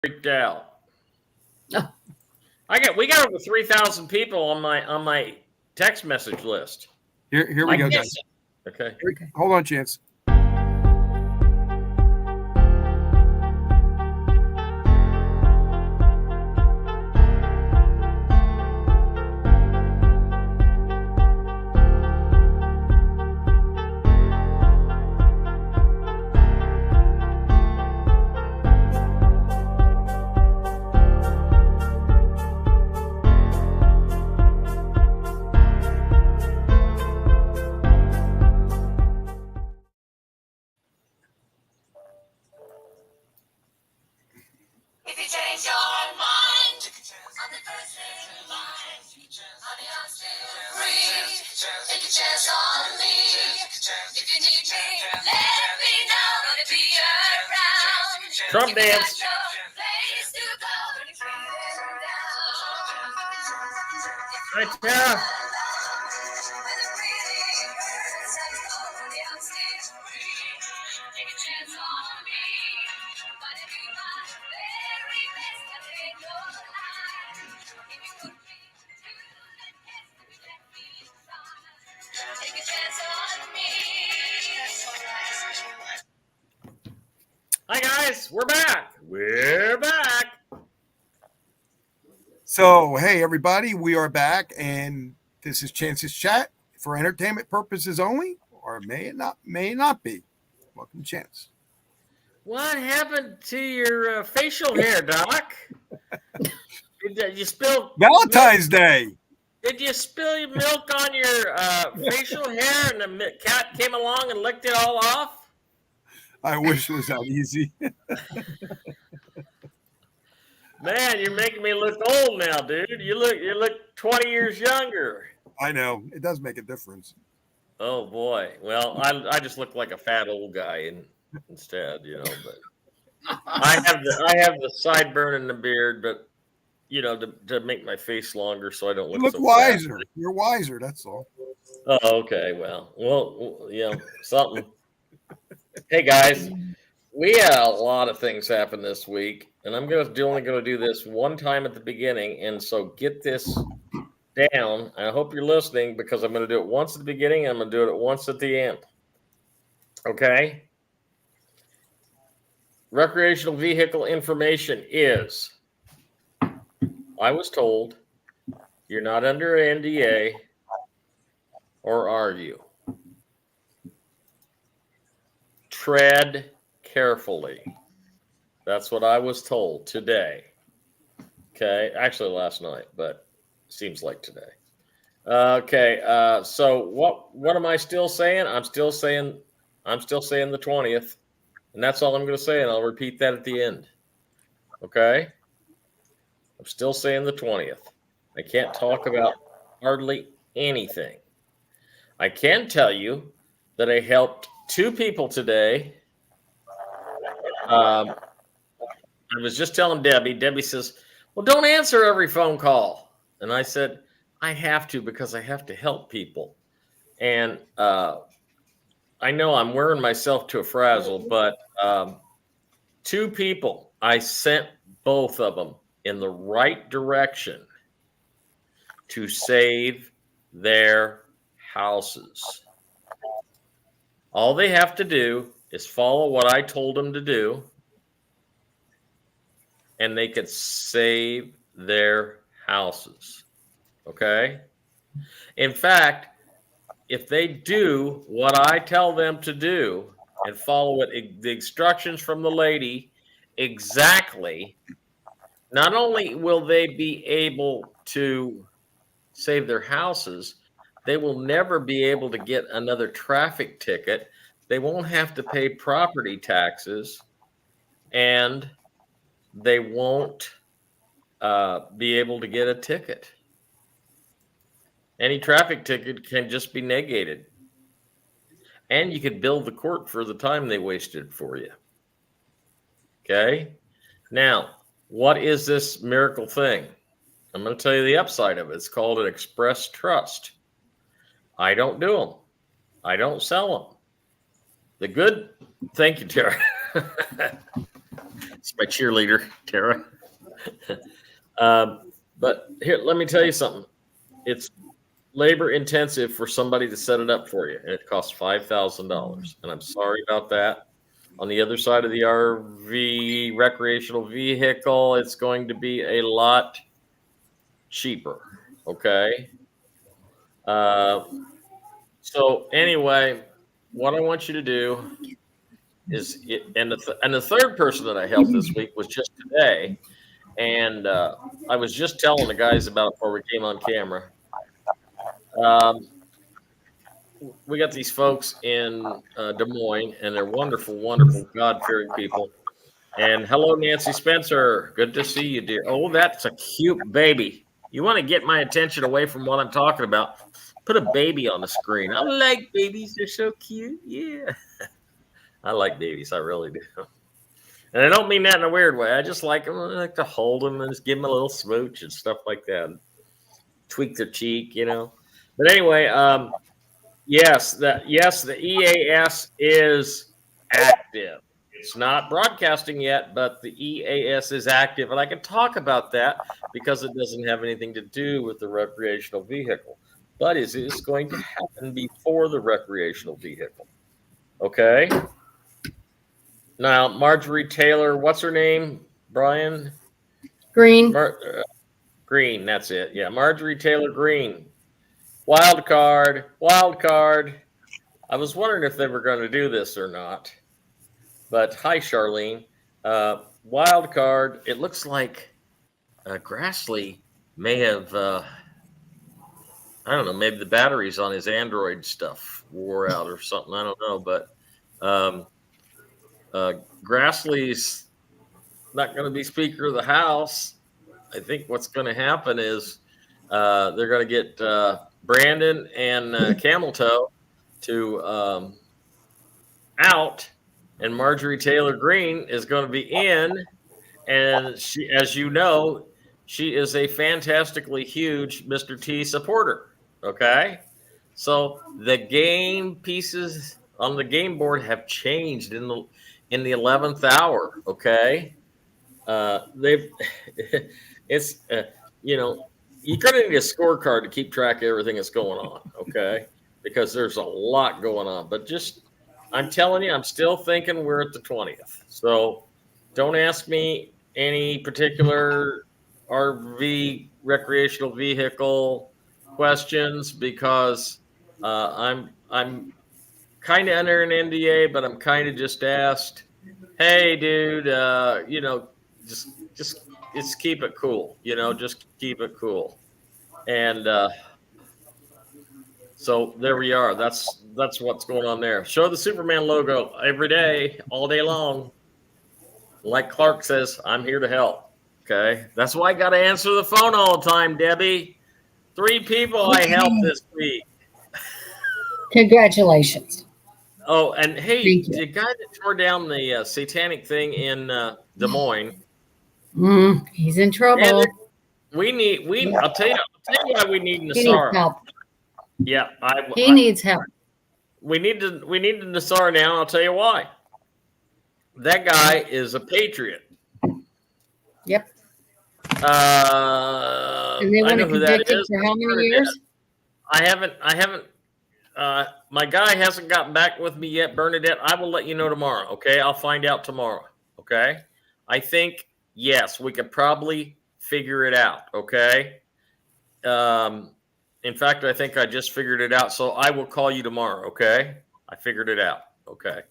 freaked out. Oh. We got over 3,000 people on my text message list. Here we go, guys. Okay. Hold on, Chance. Trump dance. Hi, Tara. Hi, guys. We're back. We're back. So, hey, everybody, we are back, and this is Chance's Chat for entertainment purposes only, or may it not be. Welcome, Chance. What happened to your facial hair, Doc? Did you spill Valentine's Day? Did you spill your milk on your facial hair, and the cat came along and licked it all off? I wish it was that easy. Man, you're making me look old now, dude. You look 20 years younger. I know. It does make a difference. Oh boy. Well, I just look like a fat old guy instead, but I have the sideburn and the beard, but to make my face longer so I don't look You look so wiser. fat. You're wiser, that's all. Oh, okay. Well, something. Hey guys, we had a lot of things happen this week, and I'm only going to do this one time at the beginning, and so get this down. I hope you're listening, because I'm going to do it once at the beginning, and I'm going to do it once at the end. Okay? Recreational vehicle information is, I was told, you're not under NDA, or are you? Tread carefully. That's what I was told today. Okay, actually last night, but seems like today. Okay, so what am I still saying? I'm still saying the 20th, and that's all I'm going to say, and I'll repeat that at the end. Okay, I'm still saying the 20th. I can't talk about hardly anything. I can tell you that I helped 2 people today. I was just telling Debbie. Debbie says, well, don't answer every phone call. And I said, I have to, because I have to help people. And I know I'm wearing myself to a frazzle, but 2 people, I sent both of them in the right direction to save their houses. All they have to do is follow what I told them to do, and they could save their houses. Okay? In fact, if they do what I tell them to do and follow the instructions from the lady exactly, not only will they be able to save their houses, they will never be able to get another traffic ticket. They won't have to pay property taxes, and they won't be able to get a ticket. Any traffic ticket can just be negated. And you could bill the court for the time they wasted for you. Okay? Now, what is this miracle thing? I'm going to tell you the upside of it. It's called an express trust. I don't do them. I don't sell them. Thank you, Tara. It's my cheerleader, Tara. But here, let me tell you something. It's labor intensive for somebody to set it up for you, and it costs $5,000. And I'm sorry about that. On the other side of the RV recreational vehicle, it's going to be a lot cheaper. Okay. So anyway, what I want you to do is, and the third person that I helped this week was just today, and I was just telling the guys about it before we came on camera. We got these folks in Des Moines, and they're wonderful, wonderful, God-fearing people. And hello, Nancy Spencer. Good to see you, dear. Oh, that's a cute baby. You want to get my attention away from what I'm talking about? Put a baby on the screen. I like babies. They're so cute. Yeah. I like babies. I really do. And I don't mean that in a weird way. I just like them. I like to hold them and just give them a little smooch and stuff like that. Tweak their cheek, you know. But anyway, yes, the EAS is active. It's not broadcasting yet, but the EAS is active, and I can talk about that because it doesn't have anything to do with the recreational vehicle, but it is going to happen before the recreational vehicle. Okay. Now, Marjorie Taylor, what's her name? Brian? Green. Green, that's it. Yeah, Marjorie Taylor Green. Wild card. I was wondering if they were going to do this or not. But hi, Charlene. Wild card. It looks like Grassley may have, I don't know, maybe the batteries on his Android stuff wore out or something. I don't know. But Grassley's not going to be Speaker of the House. I think what's going to happen is they're going to get Brandon and Camel Toe to out, and Marjorie Taylor Greene is going to be in. And she, as you know, she is a fantastically huge Mr. T supporter. Okay, so the game pieces on the game board have changed in the 11th hour. Okay, it's you know, you're going to need a scorecard to keep track of everything that's going on. Okay, because there's a lot going on. But just, I'm telling you, I'm still thinking we're at the 20th. So don't ask me any particular RV recreational vehicle questions because I'm kind of under an NDA, but I'm kind of just asked, hey, dude, you know, just keep it cool, you know, just keep it cool. And so there we are. That's what's going on there. Show the Superman logo every day, all day long. Like Clark says, I'm here to help. Okay. That's why I got to answer the phone all the time, Debbie. 3 people I helped this week. Congratulations. Oh, and hey, the guy that tore down the satanic thing in Des Moines. He's in trouble. I'll tell you why we need Nassar. He needs help. Yeah, he needs help. We need Nassar now. I'll tell you why. That guy is a patriot. Yep. And they want to convict him for how many years? I haven't. My guy hasn't gotten back with me yet, Bernadette. I will let you know tomorrow. Okay, I'll find out tomorrow. Okay. I think yes, we could probably figure it out. Okay. In fact, I think I just figured it out. So I will call you tomorrow. Okay. I figured it out. Okay.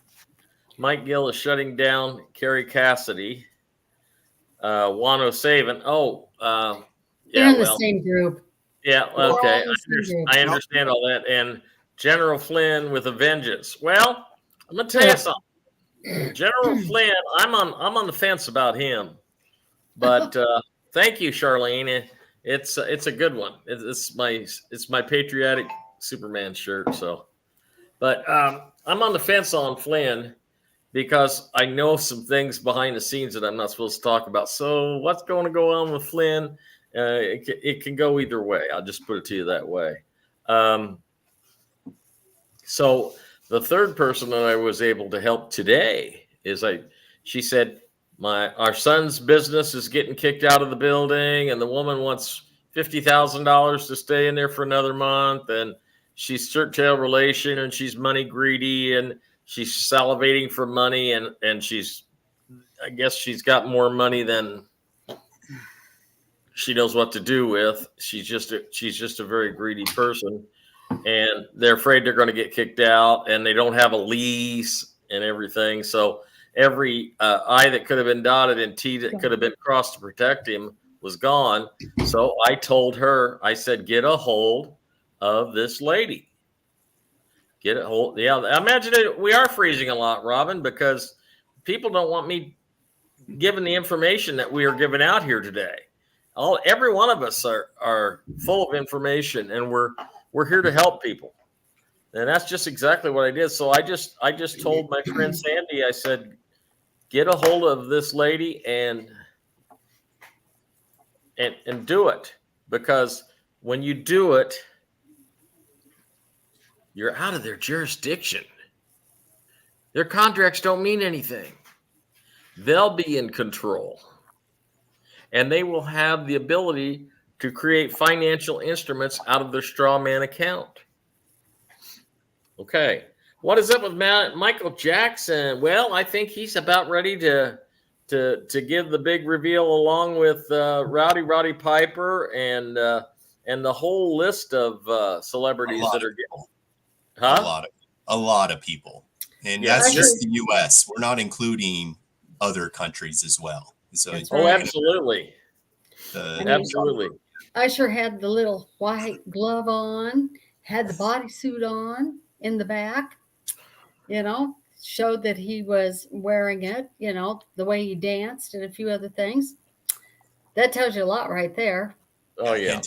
Mike Gill is shutting down Kerry Cassidy. Wano Saban. They're in the same group. Yeah. Okay. I understand all that. And General Flynn with a vengeance. Well, I'm gonna tell you something. General Flynn, I'm on the fence about him. But thank you, Charlene. It's a good one. It's my patriotic Superman shirt. So, but I'm on the fence on Flynn because I know some things behind the scenes that I'm not supposed to talk about. So what's going to go on with Flynn? It can go either way. I'll just put it to you that way. So the third person that I was able to help today is she said, our son's business is getting kicked out of the building, and the woman wants $50,000 to stay in there for another month, and she's short tail relation, and she's money greedy, and she's salivating for money, and I guess she's got more money than she knows what to do with. She's just a very greedy person, and they're afraid they're going to get kicked out, and they don't have a lease and everything. So every I that could have been dotted and T that could have been crossed to protect him was gone. So I told her, I said, get a hold of this lady. Get a hold. Yeah, I imagine we are freezing a lot, Robin, because people don't want me giving the information that we are giving out here today. Every one of us are full of information, and we're here to help people. And that's just exactly what I did. So I just told my friend Sandy, I said, get a hold of this lady and do it, because when you do it, you're out of their jurisdiction. Their contracts don't mean anything. They'll be in control, and they will have the ability to create financial instruments out of their straw man account. Okay. What is up with Michael Jackson? Well, I think he's about ready to give the big reveal, along with Rowdy Piper and the whole list of celebrities that are getting. A lot of people, and that's just the U.S. We're not including other countries as well. So absolutely, absolutely. Usher had the little white glove on, had the bodysuit on in the back. Showed that he was wearing it. The way he danced and a few other things. That tells you a lot right there. Oh yeah.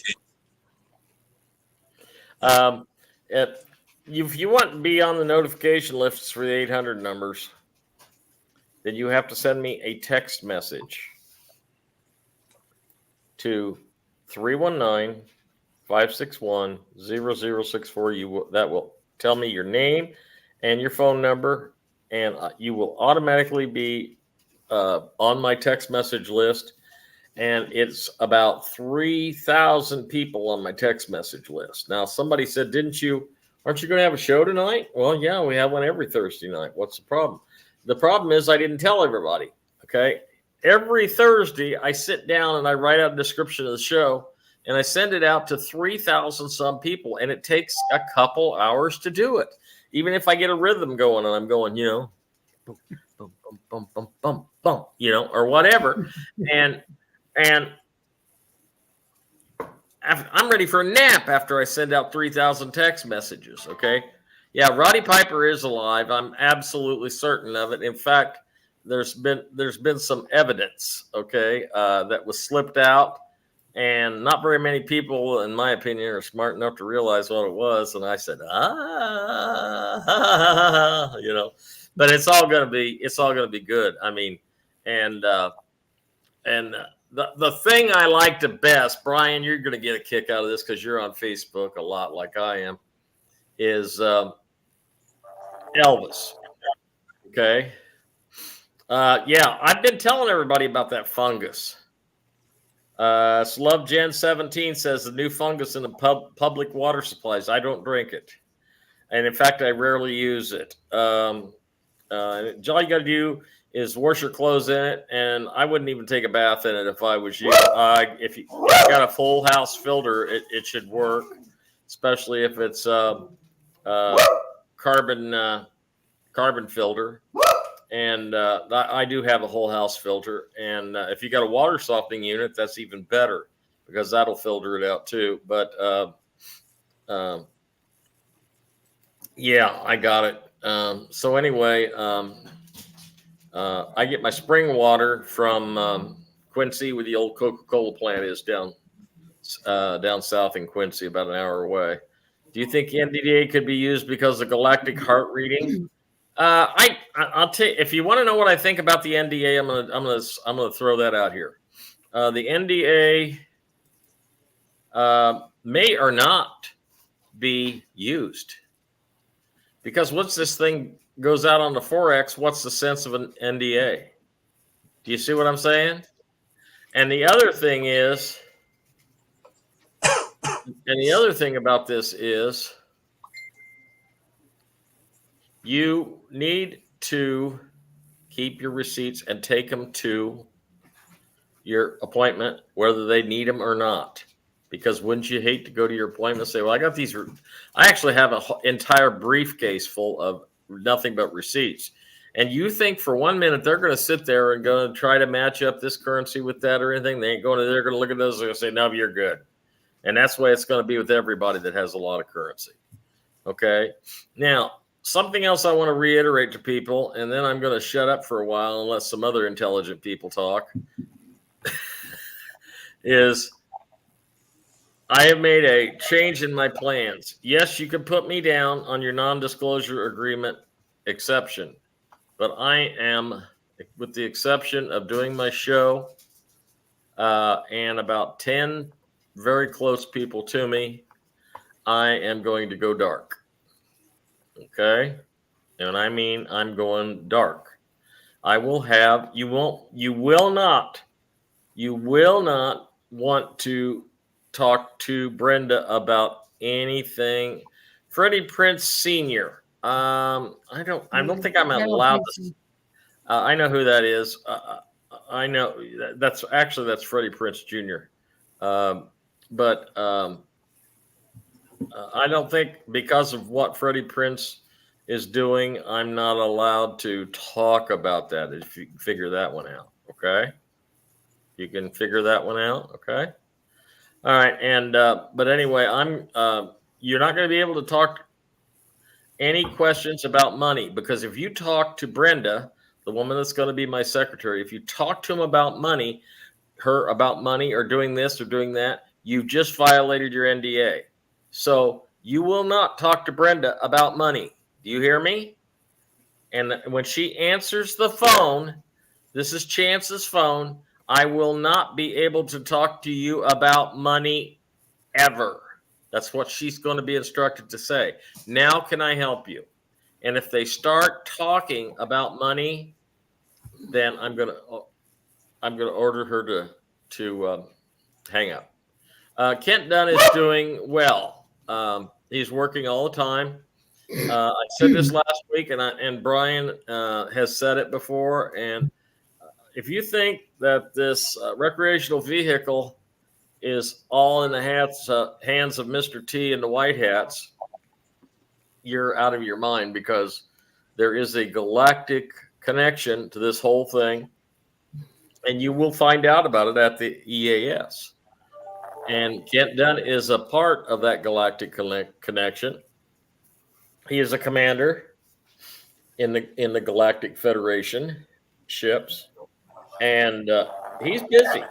If you want to be on the notification lists for the 800 numbers, then you have to send me a text message to 319-561-0064. That will tell me your name and your phone number, and you will automatically be on my text message list. And it's about 3,000 people on my text message list. Now, somebody said, aren't you going to have a show tonight? Well, yeah, we have one every Thursday night. What's the problem? The problem is I didn't tell everybody. Okay. Every Thursday, I sit down and I write out a description of the show, and I send it out to 3,000 some people, and it takes a couple hours to do it. Even if I get a rhythm going and I'm going, boom, boom, boom, boom, boom, boom, boom, or whatever. And I'm ready for a nap after I send out 3,000 text messages. Okay. Yeah. Roddy Piper is alive. I'm absolutely certain of it. In fact, there's been some evidence, okay, that was slipped out, and not very many people, in my opinion, are smart enough to realize what it was. And I said, but it's all going to be good. I mean, and the thing I like the best, Brian, you're going to get a kick out of this because you're on Facebook a lot like I am, is Elvis. Okay. Yeah, I've been telling everybody about that fungus. Love Gen 17 says the new fungus in the public water supplies. I don't drink it. And in fact, I rarely use it. All you got to do is wash your clothes in it, and I wouldn't even take a bath in it if I was you. If you got a full house filter, it should work, especially if it's carbon filter. And I do have a whole house filter, and if you got a water softening unit, that's even better because that'll filter it out too. But yeah, I got it. So anyway, I get my spring water from Quincy, where the old Coca-Cola plant is down south in Quincy, about an hour away. Do you think NDA could be used because of galactic heart reading? I'll tell you, if you want to know what I think about the NDA, I'm gonna throw that out here. The NDA may or not be used, because once this thing goes out on the Forex, what's the sense of an NDA? Do you see what I'm saying? And the other thing is, and the other thing about this is, you need to keep your receipts and take them to your appointment, whether they need them or not. Because wouldn't you hate to go to your appointment and say, well, I got these. I actually have an entire briefcase full of nothing but receipts. And you think for 1 minute they're going to sit there and going to try to match up this currency with that or anything? They ain't going to. They're going to look at those and say, no, you're good. And that's the way it's going to be with everybody that has a lot of currency. Okay. Now, something else I want to reiterate to people, and then I'm going to shut up for a while and let some other intelligent people talk, is I have made a change in my plans. Yes, you can put me down on your non-disclosure agreement exception, but I am, with the exception of doing my show and about 10 very close people to me, I am going to go dark. Okay? And I mean, I'm going dark. I will have, you will not want to talk to Brenda about anything. Freddie Prince Sr. I don't think I'm allowed to. I know who that is. I know that's Freddie Prince Jr. But I don't think, because of what Freddie Prince is doing, I'm not allowed to talk about that. If you can figure that one out, okay? You can figure that one out, okay? All right, and but anyway, you're not going to be able to talk any questions about money, because if you talk to Brenda, the woman that's going to be my secretary, if you talk to her about money or doing this or doing that, you just violated your NDA. So you will not talk to Brenda about money. Do you hear me? And when she answers the phone, this is Chance's phone, I will not be able to talk to you about money ever. That's what she's going to be instructed to say. Now, can I help you? And if they start talking about money, then I'm going to order her to hang up. Kent Dunn is doing well. He's working all the time. I said this last week, and Brian has said it before. And if you think that this recreational vehicle is all in the hands of Mr. T and the White Hats, you're out of your mind, because there is a galactic connection to this whole thing, and you will find out about it at the EAS. And Kent Dunn is a part of that galactic connection. He is a commander in the Galactic Federation ships, and he's busy.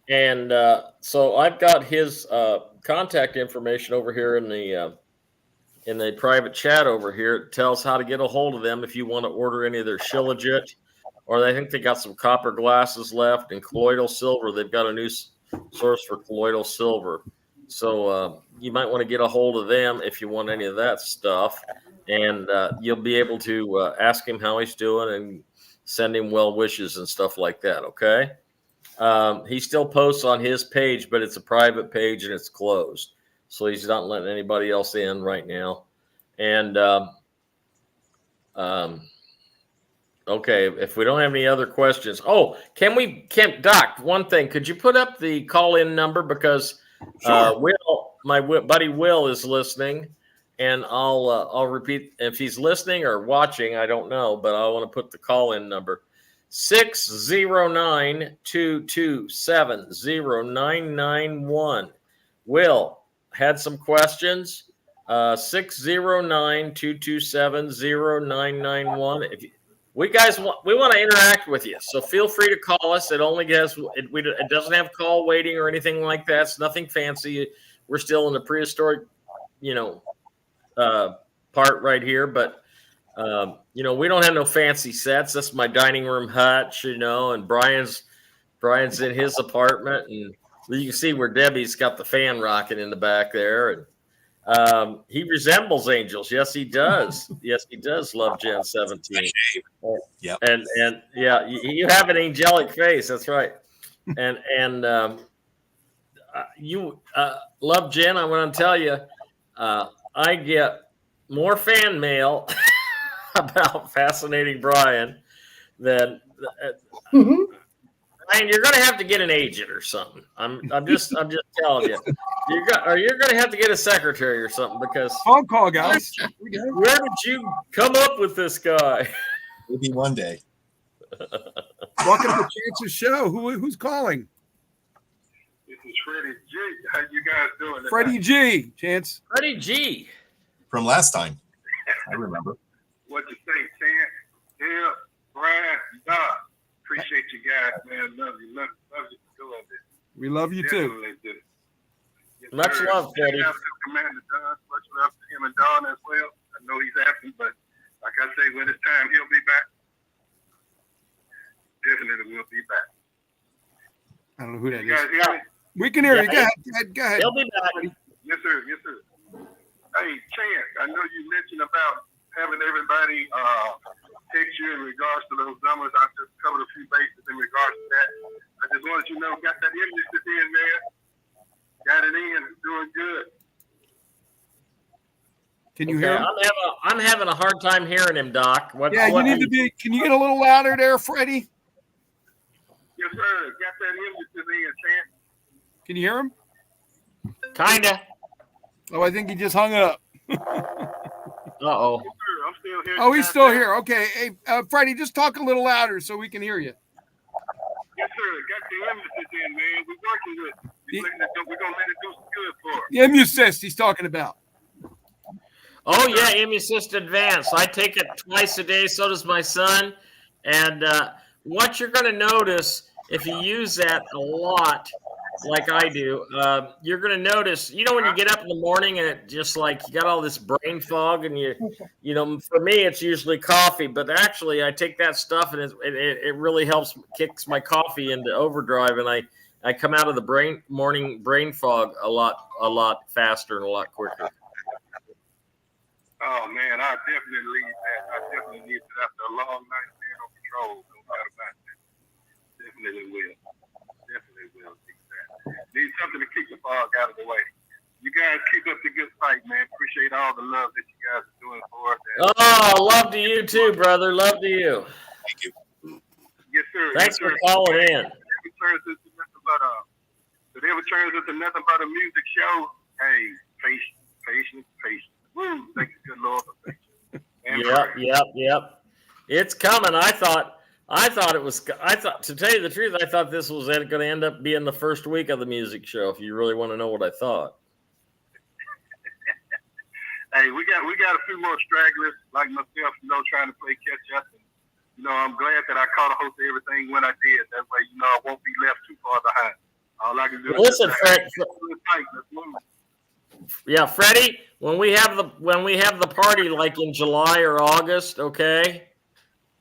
And so I've got his contact information over here in the private chat over here. It tells how to get a hold of them if you want to order any of their Shilajit, or I think they got some copper glasses left, and colloidal silver. They've got a new source for colloidal silver. So you might want to get a hold of them if you want any of that stuff. And you'll be able to ask him how he's doing and send him well wishes and stuff like that, okay? He still posts on his page, but it's a private page and it's closed. So he's not letting anybody else in right now. And okay, if we don't have any other questions. Oh, Doc, one thing. Could you put up the call-in number? Because Sure. my buddy Will is listening, and I'll repeat if he's listening or watching. I don't know, but I want to put the call-in number: 609-227-0991. Will had some questions. 609-227-0991. We want to interact with you, so feel free to call us. It doesn't have call waiting or anything like that. It's nothing fancy. We're still in the prehistoric, part right here, but we don't have no fancy sets. That's my dining room hutch, and Brian's in his apartment, and you can see where Debbie's got the fan rocking in the back there. And He resembles angels. Yes, he does. Yes, he does love Gen 17. Yep. And yeah, you have an angelic face. That's right. And you love Jen. I want to tell you, I get more fan mail about Fascinating Brian than Mhm. Brian. You're going to have to get an agent or something. I'm just telling you. You're going to have to get a secretary or something because Phone call, guys. where did you come up with this guy? Maybe one day. Welcome to Chance's show. Who's calling? This is Freddie G. How you guys doing? Freddie G. Chance. Freddie G. From last time. I remember. What you think, Chance? Yeah, Brian, Docg. Appreciate you guys, man. Love you doing this. We love you too. Definitely did it. Yes, Much sir. love, Freddie. Shout out to Commander Don. Much love to him and Don as well. I know he's absent, but like I say, when it's time, he'll be back. Definitely will be back. I don't know who that You guys is. hear me? We can hear you. Yeah. Go ahead. He'll be back. Yes, sir. Yes, sir. Hey, Chance, I know you mentioned about having everybody text you in regards to those numbers. I just covered a few bases in regards to that. I just wanted you to know, got that image in there. Got it in. Doing good. Can you hear him? I'm having a hard time hearing him, Doc. Yeah, you need to be. Can you get a little louder there, Freddie? Yes, sir. Got that image in, Chance. Can you hear him? Kinda. Oh, I think he just hung up. Uh-oh. Yes, sir. I'm still here. Oh, he's still here. Okay. Hey, Freddie, just talk a little louder so we can hear you. Yes, sir. Got the images in, man. We're working with it. We're going to let it do some good for us. The Immucist he's talking about. Oh, yeah, Immucist Advanced. I take it twice a day. So does my son. And what you're going to notice if you use that a lot, like I do, you're going to notice, when you get up in the morning and it just like you got all this brain fog and for me, it's usually coffee, but actually I take that stuff and it really helps, kicks my coffee into overdrive. And I come out of the morning brain fog a lot faster and a lot quicker. Oh, man, I definitely need that. I definitely need that after a long night being on patrol. No doubt about that. Definitely will. Definitely will. Need something to keep the fog out of the way. You guys keep up the good fight, man. Appreciate all the love that you guys are doing for us. Oh, love to you too, brother. Love to you. Thank you. Yes, sir. Thanks yes, for calling in. If it ever turns into nothing but a music show, hey, patience. Woo! Thank you, good Lord, for patience. And prayer. Yep. It's coming. I thought to tell you the truth, I thought this was going to end up being the first week of the music show. If you really want to know what I thought. Hey, we got a few more stragglers like myself, trying to play catch up. And, I'm glad that I caught a hold of everything when I did. That way, I won't be left too far behind. All I can do is listen, Fred. Yeah, Freddie. When we have the party, like in July or August, okay.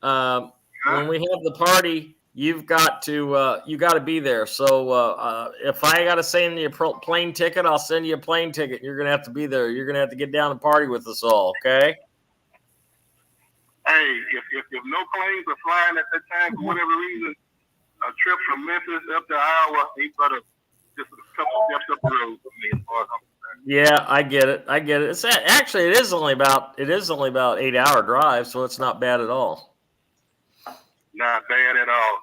When we have the party, you've got to be there. So if I got to send you a plane ticket, I'll send you a plane ticket. You're gonna have to be there. You're gonna have to get down and party with us all. Okay. Hey, if no planes are flying at that time for whatever reason, a trip from Memphis up to Iowa ain't but just a couple steps up the road for me as far as I'm concerned. Yeah, I get it. It's actually it is only about 8-hour drive, so it's not bad at all. Not bad at all.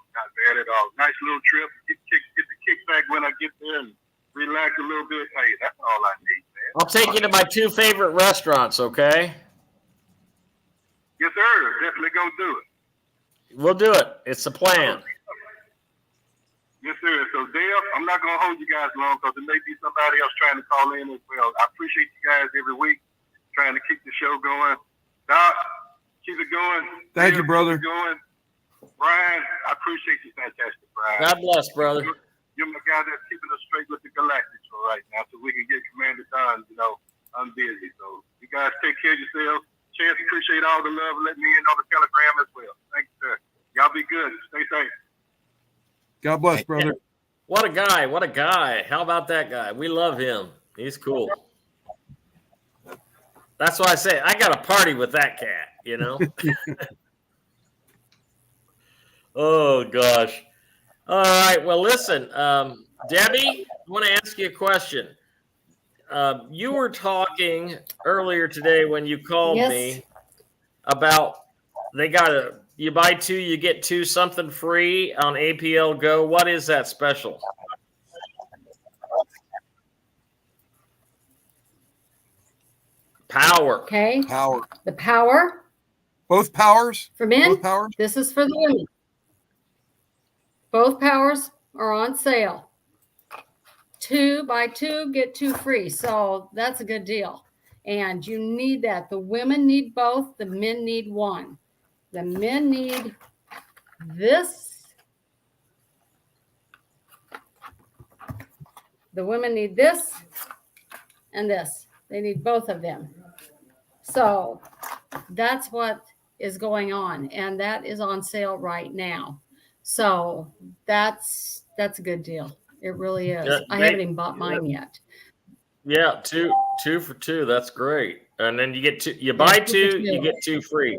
Nice little trip. Get the kickback when I get there and relax a little bit. Hey, that's all I need, man. I'll take you to my 2 favorite restaurants, okay? Yes, sir. Definitely gonna do it. We'll do it. It's a plan. Yes, sir. So, Dale, I'm not gonna hold you guys long because there may be somebody else trying to call in as well. I appreciate you guys every week trying to keep the show going. Doc, keep it going. Thank Dale, you, brother. Keep it going. Brian, I appreciate you, fantastic, Brian. God bless, brother. You're my guy that's keeping us straight with the Galactics for right now, so we can get Commander Don. I'm busy, so you guys take care of yourselves. Chance, appreciate all the love. Let me in on the Telegram as well. Thank you, sir. Y'all be good. Stay safe. God bless, brother. What a guy. How about that guy? We love him. He's cool. That's why I say I got to party with that cat, you know? Oh, gosh. All right. Well, listen, Debbie, I want to ask you a question. You were talking earlier today when you called Yes. me about you buy two, you get two something free on APL Go. What is that special? Power. Okay. Power. The power Both powers? for men. Both powers? This is for the women. Both powers are on sale. 2 buy 2, get 2 free. So that's a good deal. And you need that. The women need both. The men need one. The men need this. The women need this and this. They need both of them. So that's what is going on. And that is on sale right now. So that's a good deal. It really is. Yeah, I haven't even bought mine yet. Yeah, two for two. That's great. And then you get two. You buy 2 for two, 2. you get 2 free.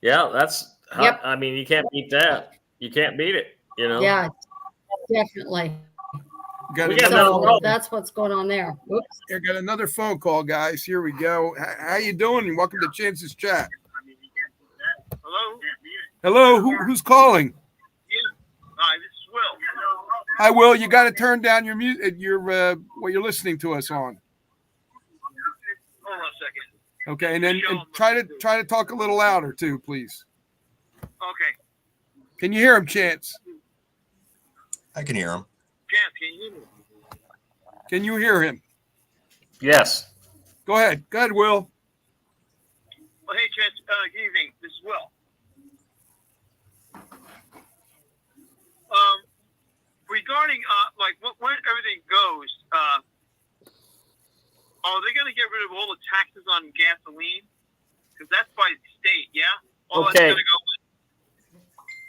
Yeah, that's. Yep. I mean, you can't beat that. You can't beat it. You know. Yeah, definitely. Got We got another, another So call. that's what's going on there. Oops. I got another phone call, guys. Here we go. How you doing? And welcome to Chance's Chat. Hello? Hello, who's calling? Hi, this is Will. Hi, Will. You got to turn down your music, what you're listening to us on. Hold on a second. Okay, and then try to talk a little louder too, please. Okay. Can you hear him, Chance? I can hear him. Chance, can you hear me? Can you hear him? Yes. Go ahead, Will. Well, hey, Chance, good evening. This is Will. Regarding, when everything goes, are they going to get rid of all the taxes on gasoline? Because that's by state, yeah? All that's Okay. gonna go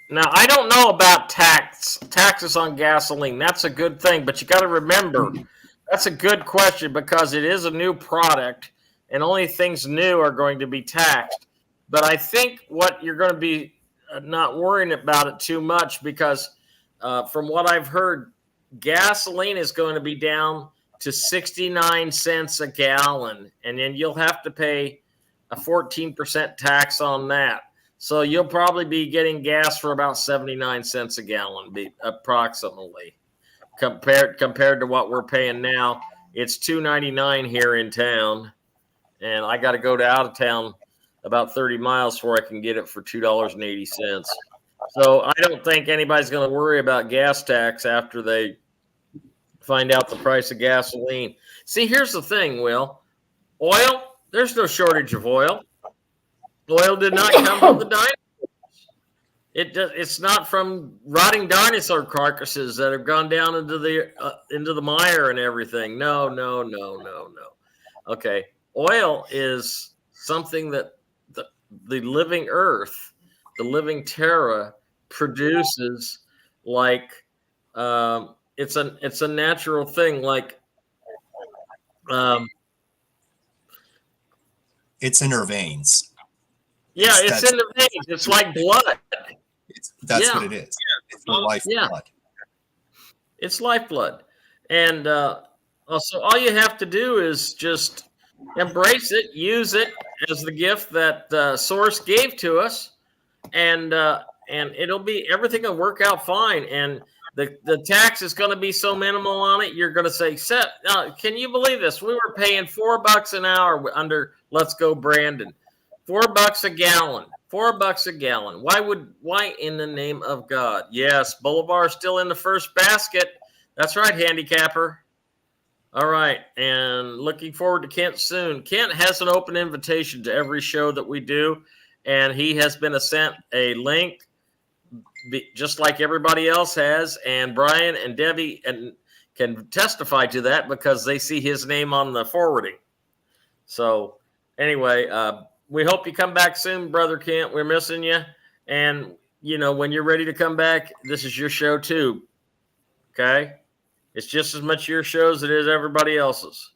Now I don't know about taxes on gasoline. That's a good thing, but you got to remember that's a good question because it is a new product, and only things new are going to be taxed. But I think what you're going to be not worrying about it too much because from what I've heard, gasoline is going to be down to 69 cents a gallon, and then you'll have to pay a 14% tax on that. So you'll probably be getting gas for about 79 cents a gallon, approximately, compared to what we're paying now. It's $2.99 here in town, and I got to go to out of town about 30 miles before I can get it for $2.80. So I don't think anybody's going to worry about gas tax after they find out the price of gasoline. See, here's the thing, Will. Oil, there's no shortage of oil. Oil did not come from the dinosaurs. It's not from rotting dinosaur carcasses that have gone down into the mire and everything. No. Okay, oil is something that the living earth, the living terra, produces. Like it's a natural thing. Like It's in her veins. yeah, it's in the veins. It's like blood. That's what it is. It's the lifeblood. It's lifeblood. And so all you have to do is just embrace it, use it as the gift that Source gave to us, and everything will work out fine. And the tax is going to be so minimal on it, you're going to say, can you believe this? We were paying $4 an hour under Let's Go Brandon. $4 a gallon. $4 a gallon. Why in the name of God? Yes, Boulevard still in the first basket. That's right, handicapper. All right, and looking forward to Kent soon. Kent has an open invitation to every show that we do, and he has been sent a link, just like everybody else has. And Brian and Debbie can testify to that because they see his name on the forwarding. So anyway, we hope you come back soon, Brother Kent. We're missing you. And, when you're ready to come back, this is your show too. Okay? It's just as much your show as it is everybody else's.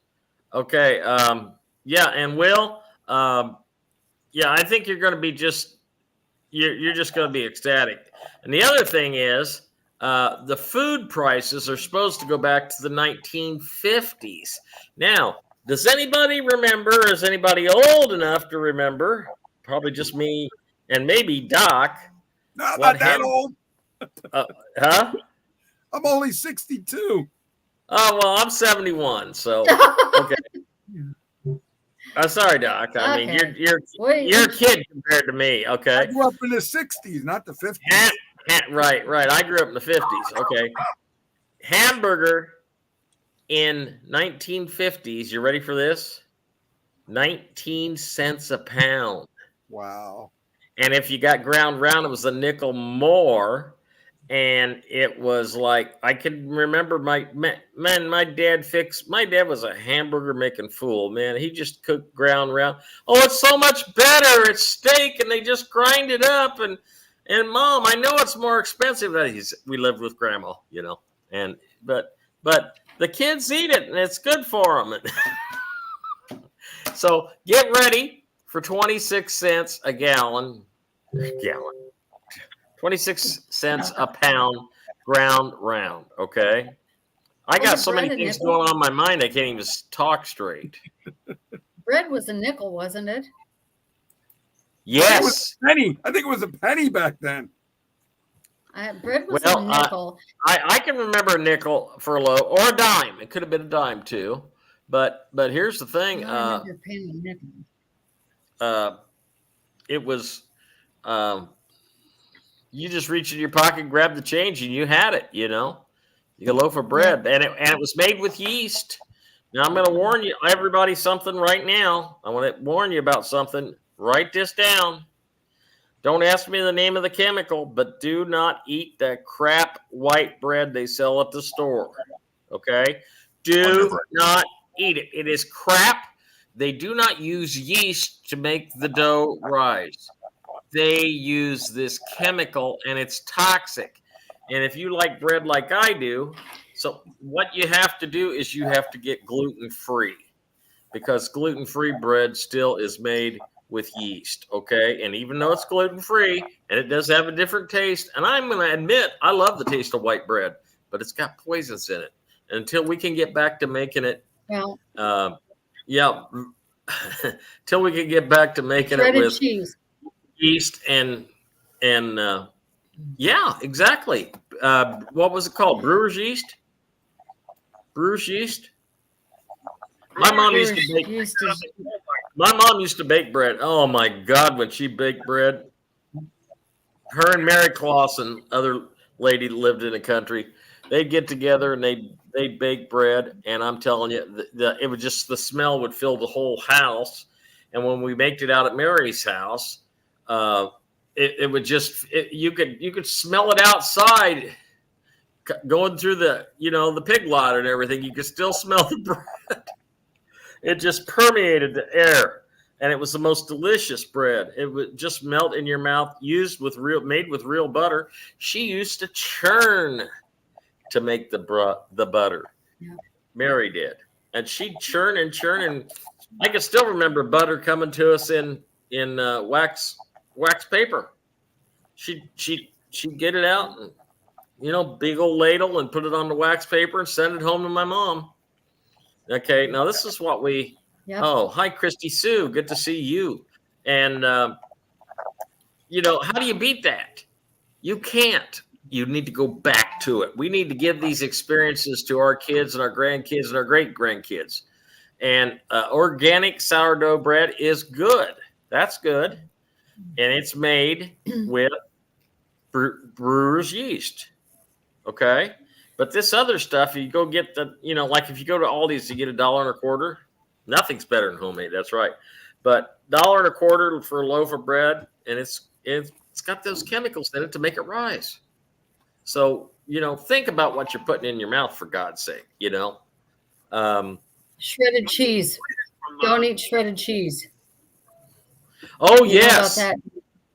Okay. And Will, yeah, I think you're going to be you're just going to be ecstatic. And the other thing is, the food prices are supposed to go back to the 1950s. Now, does anybody remember? Is anybody old enough to remember? Probably just me and maybe Doc. No, What not that old. Huh? I'm only 62. Oh, well, I'm 71, so okay. Sorry, Doc. I mean, Okay. you're a kid compared to me. I Okay. grew up in the 60s, not the 50s. Right. I grew up in the 50s. Okay. Hamburger in 1950s. You ready for this? 19 cents a pound. Wow. And if you got ground round, it was a nickel more. And it was like, I can remember my dad was a hamburger making fool, man. He just cooked ground round. Oh, it's so much better. It's steak and they just grind it up. And Mom, I know it's more expensive. We lived with grandma, you know, but the kids eat it and it's good for them. So get ready for 26 cents a gallon. 26 cents a pound ground round. Okay. I got so many things going on in my mind, I can't even talk straight. Bread was a nickel, wasn't it? Yes. I think it was a penny back then. Bread was a nickel. I can remember a nickel for a loaf or a dime. It could have been a dime too. But here's the thing. I remember penny nickel. It was you just reach in your pocket, grab the change, and you had it, you know. You get a loaf of bread. And it was made with yeast. Now I'm gonna warn you, everybody, something right now. I want to warn you about something. Write this down. Don't ask me the name of the chemical, but do not eat that crap white bread they sell at the store. Okay? Do not eat it. It is crap. They do not use yeast to make the dough rise. They use this chemical and it's toxic. And if you like bread like I do, so what you have to do is you have to get gluten-free, because gluten-free bread still is made with yeast, okay? And even though it's gluten-free and it does have a different taste, and I'm going to admit I love the taste of white bread, but it's got poisons in it. And until we can get back to making it, till we can get back to making it with cheese. Yeast and yeah, exactly. What was it called? Brewer's yeast. Brewer's yeast. My mom used to bake. My mom used to bake bread. Oh my God, when she baked bread, her and Mary Clausen, other lady that lived in the country, they'd get together and they'd bake bread. And I'm telling you, it would just, the smell would fill the whole house. And when we baked it out at Mary's house, it would just, you could smell it outside going through the pig lot and everything. You could still smell the bread. It just permeated the air, and it was the most delicious bread. It would just melt in your mouth, made with real butter. She used to churn to make the butter. Yeah. Mary did. And she'd churn and churn, and I can still remember butter coming to us in wax paper. She'd get it out and big old ladle and put it on the wax paper and send it home to my mom. Okay, now this is what we. Yep. Oh, hi, Christy Sue. Good to see you. And how do you beat that? You can't. You need to go back to it. We need to give these experiences to our kids and our grandkids and our great grandkids. And organic sourdough bread is good. That's good. And it's made with brewer's yeast. Okay. But this other stuff, you go get like if you go to Aldi's, you get $1.25. Nothing's better than homemade. That's right. But $1.25 for a loaf of bread. And it's got those chemicals in it to make it rise. So, think about what you're putting in your mouth, for God's sake, Shredded cheese. Don't eat shredded cheese. Oh, yes.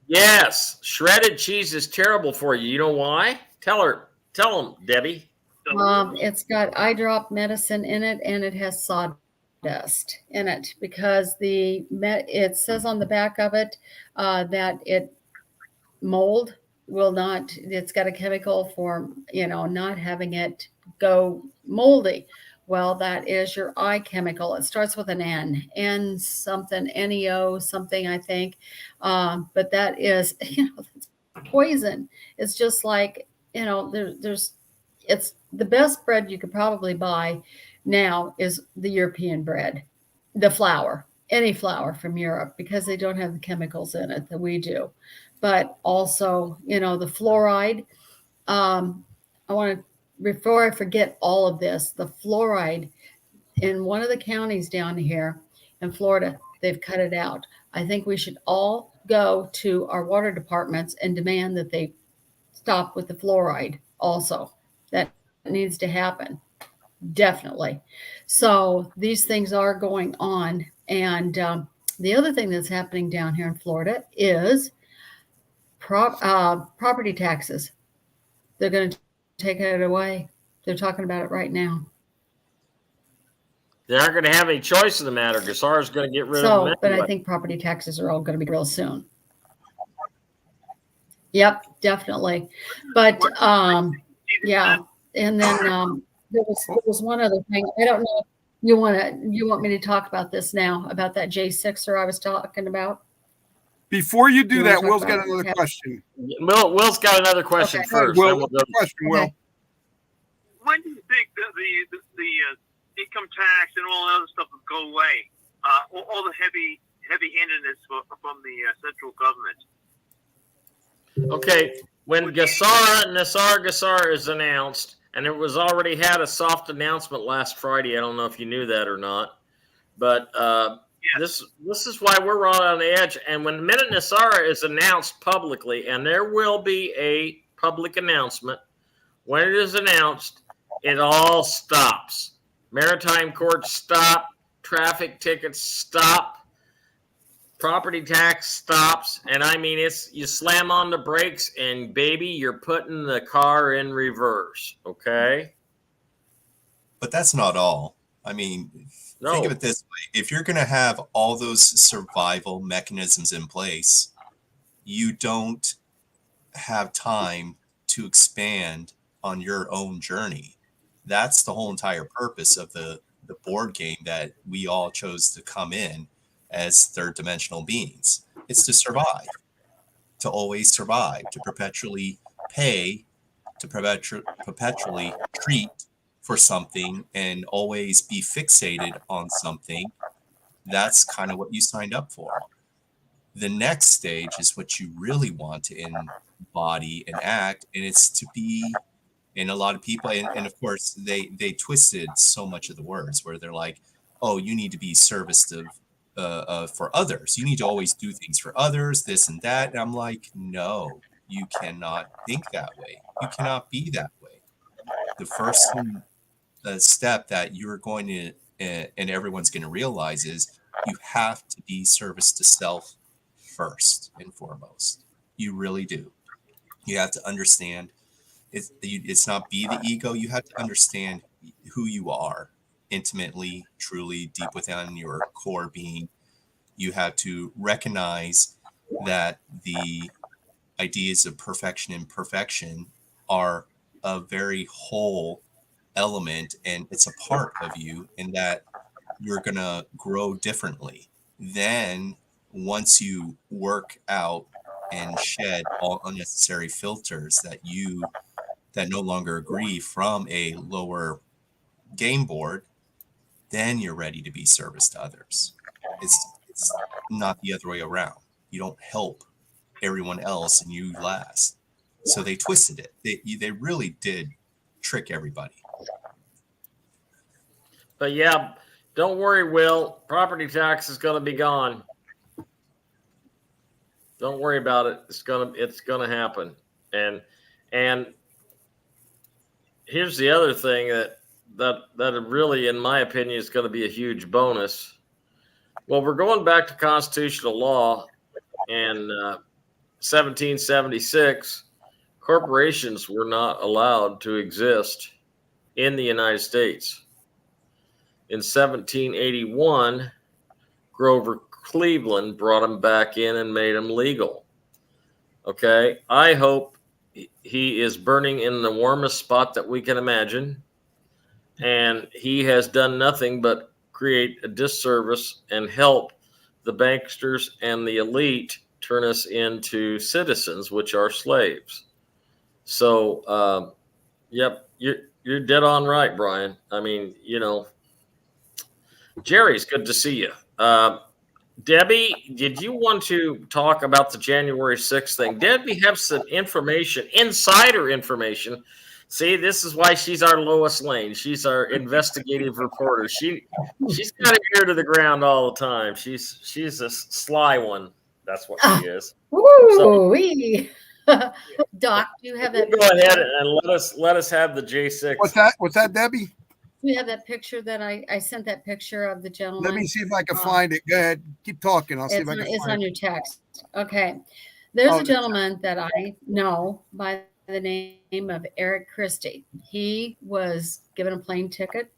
Yes. Shredded cheese is terrible for you. You know why? Tell them, Debbie. It's got eye drop medicine in it, and it has sawdust sawdust in it because it says on the back of it that mold will not, it's got a chemical for, not having it go moldy. Well, that is your eye chemical. It starts with an N something, NEO something, I think. But that is, it's poison. It's just like, it's the best bread you could probably buy now is the European bread, the flour, any flour from Europe, because they don't have the chemicals in it that we do. But also, the fluoride. I want to, before I forget all of this, the fluoride in one of the counties down here in Florida, they've cut it out. I think we should all go to our water departments and demand that they stop with the fluoride also. That needs to happen. Definitely. So these things are going on. And the other thing that's happening down here in Florida is property taxes. They're going to take it away. They're talking about it right now. They aren't going to have any choice in the matter. Gassar is going to get rid of them anyway. But I think property taxes are all going to be real soon. Yep, definitely. But yeah, and then there was one other thing. I don't know. You want me to talk about this now, about that J6er I was talking about? Before you do that, Will's got another question. Will's got another question first. Will, then we'll go. question, Will. When do you think that the income tax and all the other stuff will go away? All the heavy-handedness from the central government. Okay, when Gassar is announced, and it was already had a soft announcement last Friday. I don't know if you knew that or not, but this is why we're right on the edge. And when the minute Nassar is announced publicly, and there will be a public announcement, when it is announced, it all stops. Maritime courts stop, traffic tickets stop, property tax stops, and I mean, you slam on the brakes and baby, you're putting the car in reverse, okay? But that's not all. I mean, think of it this way. If you're going to have all those survival mechanisms in place, you don't have time to expand on your own journey. That's the whole entire purpose of the board game that we all chose to come in as third dimensional beings. It's to survive, to always survive, to perpetually pay, to perpetually treat for something and always be fixated on something. That's kind of what you signed up for. The next stage is what you really want to embody and act, and it's to be, and a lot of people, and of course they twisted so much of the words where they're like, oh, you need to be service for others. You need to always do things for others, this and that. And I'm like, no, you cannot think that way. You cannot be that way. The first step that you're going to, and everyone's going to realize is you have to be service to self first and foremost. You really do. You have to understand it's not be the ego. You have to understand who you are intimately, truly, deep within your core being. You have to recognize that the ideas of perfection and perfection are a very whole element, and it's a part of you, and that you're going to grow differently. Then once you work out and shed all unnecessary filters that no longer agree from a lower game board, then you're ready to be service to others. It's not the other way around. You don't help everyone else and you last. So they twisted it. They really did trick everybody. But yeah, don't worry, Will. Property tax is going to be gone. Don't worry about it. It's gonna happen. And here's the other thing that really, in my opinion, is going to be a huge bonus. Well, we're going back to constitutional law, and 1776, corporations were not allowed to exist in the United States. in 1781, Grover Cleveland brought them back in and made them legal. Okay. I hope he is burning in the warmest spot that we can imagine. And he has done nothing but create a disservice and help the banksters and the elite turn us into citizens, which are slaves. So, yep, you're dead on right, Brian. I mean, Jerry's good to see you. Debbie, did you want to talk about the January 6th thing? Debbie has some information, insider information. See, this is why she's our Lois Lane. She's our investigative reporter. She's got her ear to the ground all the time. She's a sly one. That's what she is. So, Woo-wee. Doc, do you have that? Go ahead and let us have the J6. What's that, Debbie? Do you have that picture that I sent that picture of the gentleman? Let me see if I can find it. Go ahead. Keep talking. I'll see if I can find it. It's on your text. Okay. There's a gentleman that I know by the name of Eric Christie. He was given a plane ticket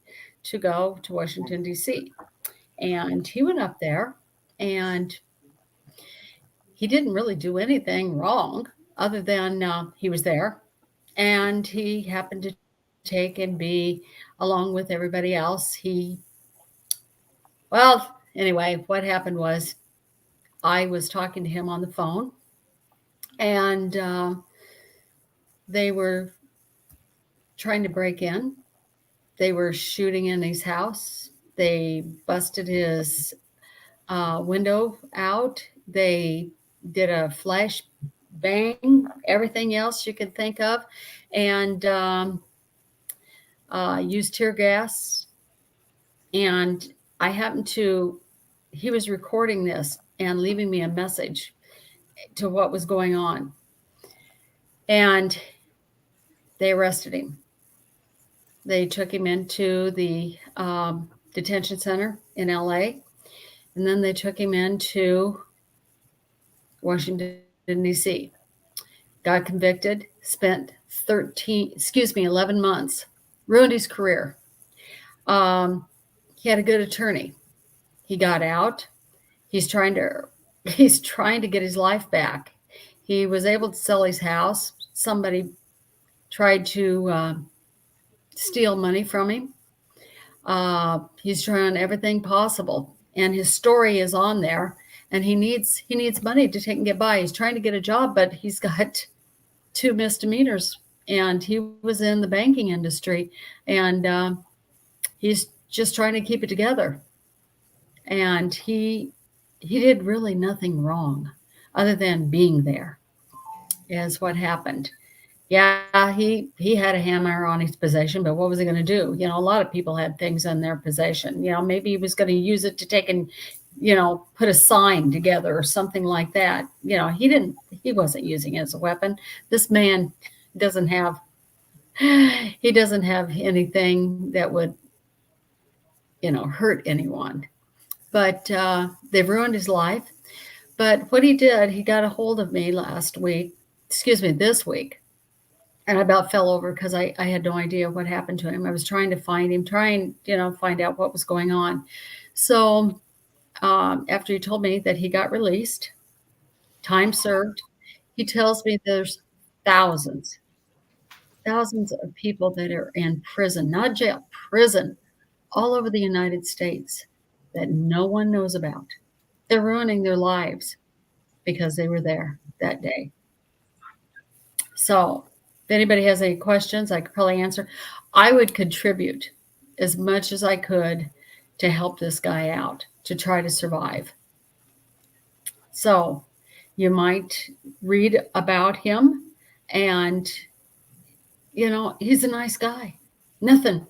to go to Washington, D.C. And he went up there and he didn't really do anything wrong other than he was there and he happened to take and be along with everybody else. Anyway, what happened was I was talking to him on the phone and they were trying to break in. They were shooting in his house. They busted his window out. They did a flash bang, everything else you could think of, and used tear gas. And he was recording this and leaving me a message to what was going on. And they arrested him. They took him into the detention center in LA. And then they took him into Washington, D.C. Got convicted, spent 11 months, ruined his career. He had a good attorney. He got out. He's trying to get his life back. He was able to sell his house. Somebody tried to steal money from him. He's trying everything possible, and his story is on there. And he needs money to take and get by. He's trying to get a job, but he's got 2 misdemeanors, and he was in the banking industry, and he's just trying to keep it together. And he did really nothing wrong other than being there is what happened. Yeah, he had a hammer on his possession, but what was he going to do? A lot of people had things in their possession. Maybe he was going to use it to take and, put a sign together or something like that. He wasn't using it as a weapon. This man doesn't have anything that would, hurt anyone. But they've ruined his life. But what he did, he got a hold of me this week. And I about fell over because I had no idea what happened to him. I was trying to find him, find out what was going on. So after he told me that he got released, time served, he tells me there's thousands of people that are in prison, not jail, prison, all over the United States that no one knows about. They're ruining their lives because they were there that day. So if anybody has any questions, I could probably answer. I would contribute as much as I could to help this guy out, to try to survive. So you might read about him, and, he's a nice guy. Nothing.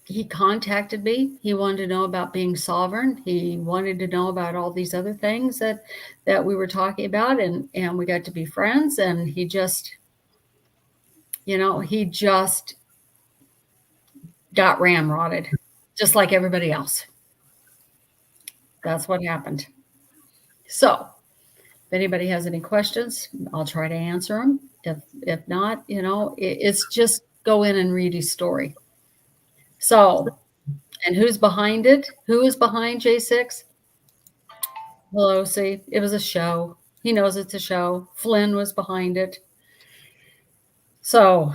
He contacted me. He wanted to know about being sovereign. He wanted to know about all these other things that we were talking about, and we got to be friends. And he just got ramrodded, just like everybody else. That's what happened. So if anybody has any questions, I'll try to answer them. If not, it's just go in and read his story. So, and who's behind it? Who is behind J6? Pelosi. It was a show. He knows it's a show. Flynn was behind it. So,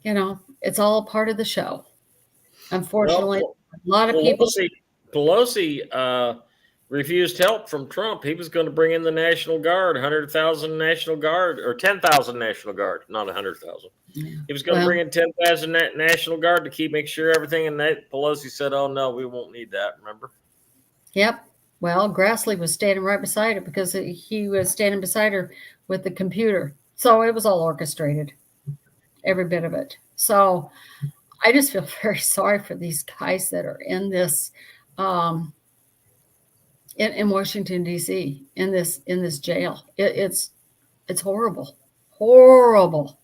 it's all part of the show. Unfortunately, Well, a lot of people. Pelosi refused help from Trump. He was going to bring in the National Guard, 100,000 National Guard, or 10,000 National Guard, not 100,000. Yeah. He was going to bring in 10,000 National Guard to make sure everything. And Pelosi said, "Oh no, we won't need that." Remember? Yep. Well, Grassley was standing right beside her because he was standing beside her with the computer. So it was all orchestrated, every bit of it. So I just feel very sorry for these guys that are in this, in Washington D.C. in this jail. It's horrible, horrible.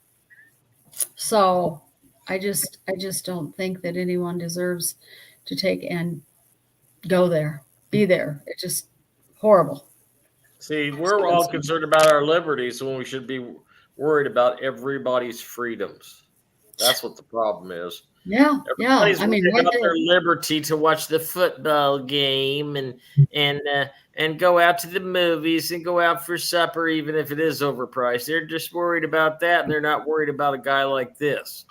So I just don't think that anyone deserves to take and go there, be there. It's just horrible. See, we're all concerned about our liberties when we should be worried about everybody's freedoms. That's what the problem is. Yeah, Everybody's I mean, worried right about there. their liberty to watch the football game and go out to the movies and go out for supper, even if it is overpriced. They're just worried about that, and they're not worried about a guy like this.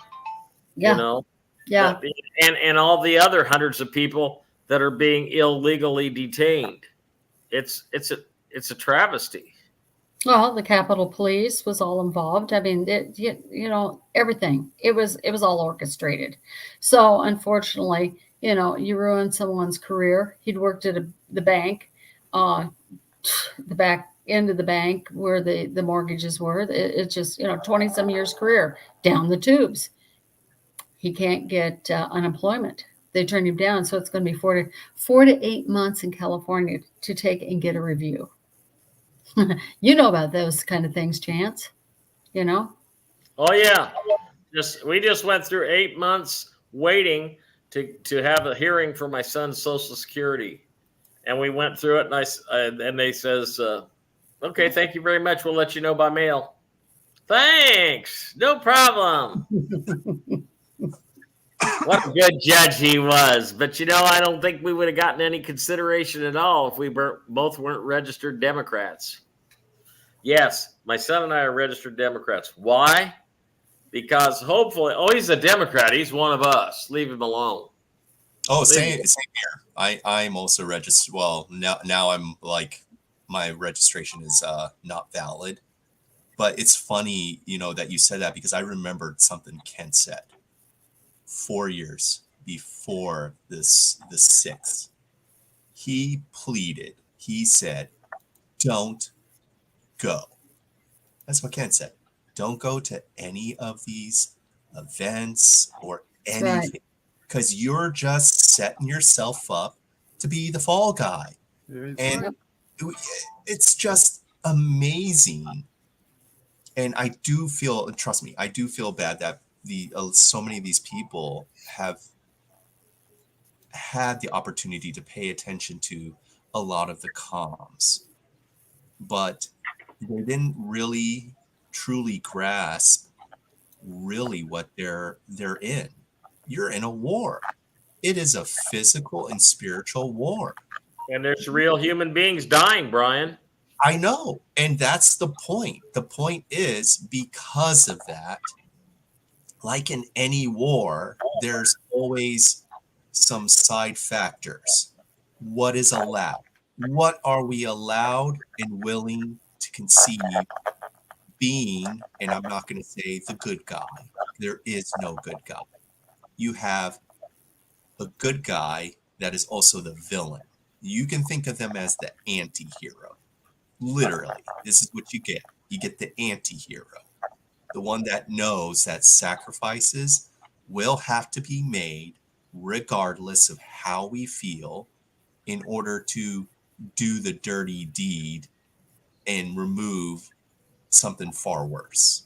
Yeah, yeah. And all the other hundreds of people that are being illegally detained. It's a travesty. Well, the Capitol Police was all involved. I mean, everything. It was all orchestrated. So unfortunately, you ruin someone's career. He'd worked at the bank, the back end of the bank where the mortgages were. It's just 20 some years career down the tubes. He can't get unemployment. They turned him down, so it's going to be 4 to 8 months in California to take and get a review. You know about those kind of things, Chance. Oh yeah, we just went through 8 months waiting to have a hearing for my son's Social Security, and we went through it, and they says, "Okay, thank you very much. We'll let you know by mail." Thanks, no problem. What a good judge he was. But I don't think we would have gotten any consideration at all if we both weren't registered Democrats. Yes, my son and I are registered Democrats. Why? Because hopefully, he's a Democrat. He's one of us. Leave him alone. Oh, same here. I'm also registered. Well, now I'm like, my registration is not valid. But it's funny, that you said that, because I remembered something Ken said 4 years before the 6th. He pleaded. He said, "Don't go." That's what Ken said. Don't go to any of these events or anything, because you're just setting yourself up to be the fall guy. And it's just amazing. And I do feel, trust me, I do feel bad that so many of these people have had the opportunity to pay attention to a lot of the comms, but they didn't really truly grasp really what they're in. You're in a war. It is a physical and spiritual war. And there's real human beings dying, Brian. I know. And that's the point. The point is, because of that, like in any war, there's always some side factors. What is allowed? What are we allowed and willing to conceive being, and I'm not going to say the good guy. There is no good guy. You have a good guy that is also the villain. You can think of them as the anti-hero. Literally, this is what you get. You get the anti-hero. The one that knows that sacrifices will have to be made regardless of how we feel in order to do the dirty deed and remove something far worse.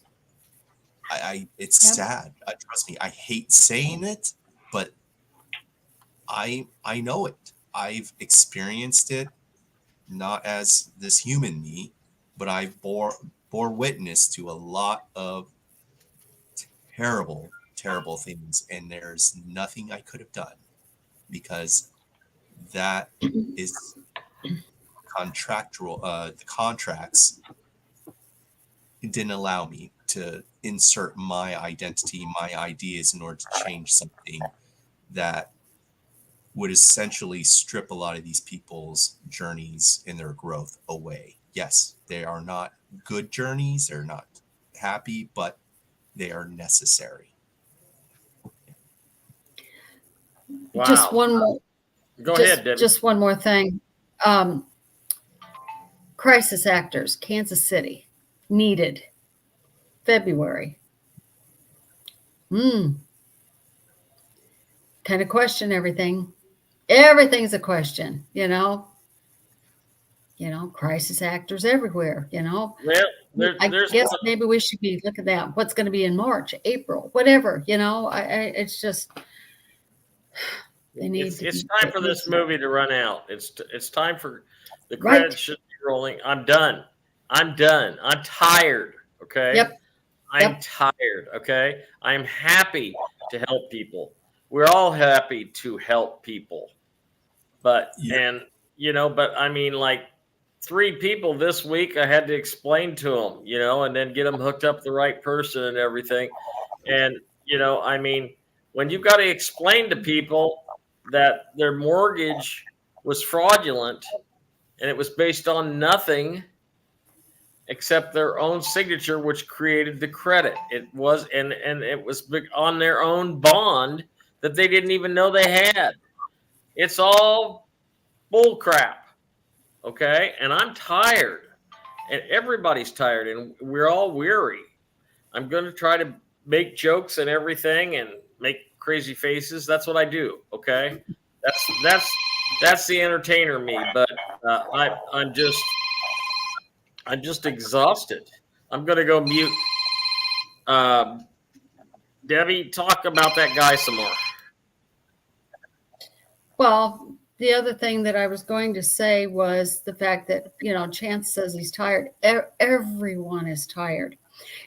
It's sad. Trust me, I hate saying it, but I know it. I've experienced it, not as this human me, but I've bore witness to a lot of terrible terrible things, and there's nothing I could have done because that is contractual. The contracts didn't allow me to insert my identity, my ideas in order to change something that would essentially strip a lot of these people's journeys and their growth away. Yes, they are not good journeys, they're not happy, but they are necessary. Wow. Just one more. Go ahead, Debbie. Just one more thing. Crisis actors, Kansas City, needed February. Kind of question everything. Everything's a question, crisis actors everywhere, Well, I there's guess one. maybe we should be looking at what's going to be in March, April, whatever, it's just, they need It's time for this movie to run out. It's time for the Right. credits should be rolling. I'm done. I'm tired. Okay. Yep. I'm tired. Okay. I'm happy to help people. We're all happy to help people. But but I mean, like 3 people this week, I had to explain to them, and then get them hooked up with the right person and everything. And I mean, when you've got to explain to people that their mortgage was fraudulent and it was based on nothing except their own signature, which created the credit. It was and it was on their own bond that they didn't even know they had. It's all bull crap. Okay. And I'm tired. And everybody's tired and we're all weary. I'm going to try to make jokes and everything and make crazy faces. That's what I do. Okay. That's the entertainer me, but I'm just exhausted. I'm going to go mute. Debbie, talk about that guy some more. Well, the other thing that I was going to say was the fact that, Chance says he's tired. Everyone is tired.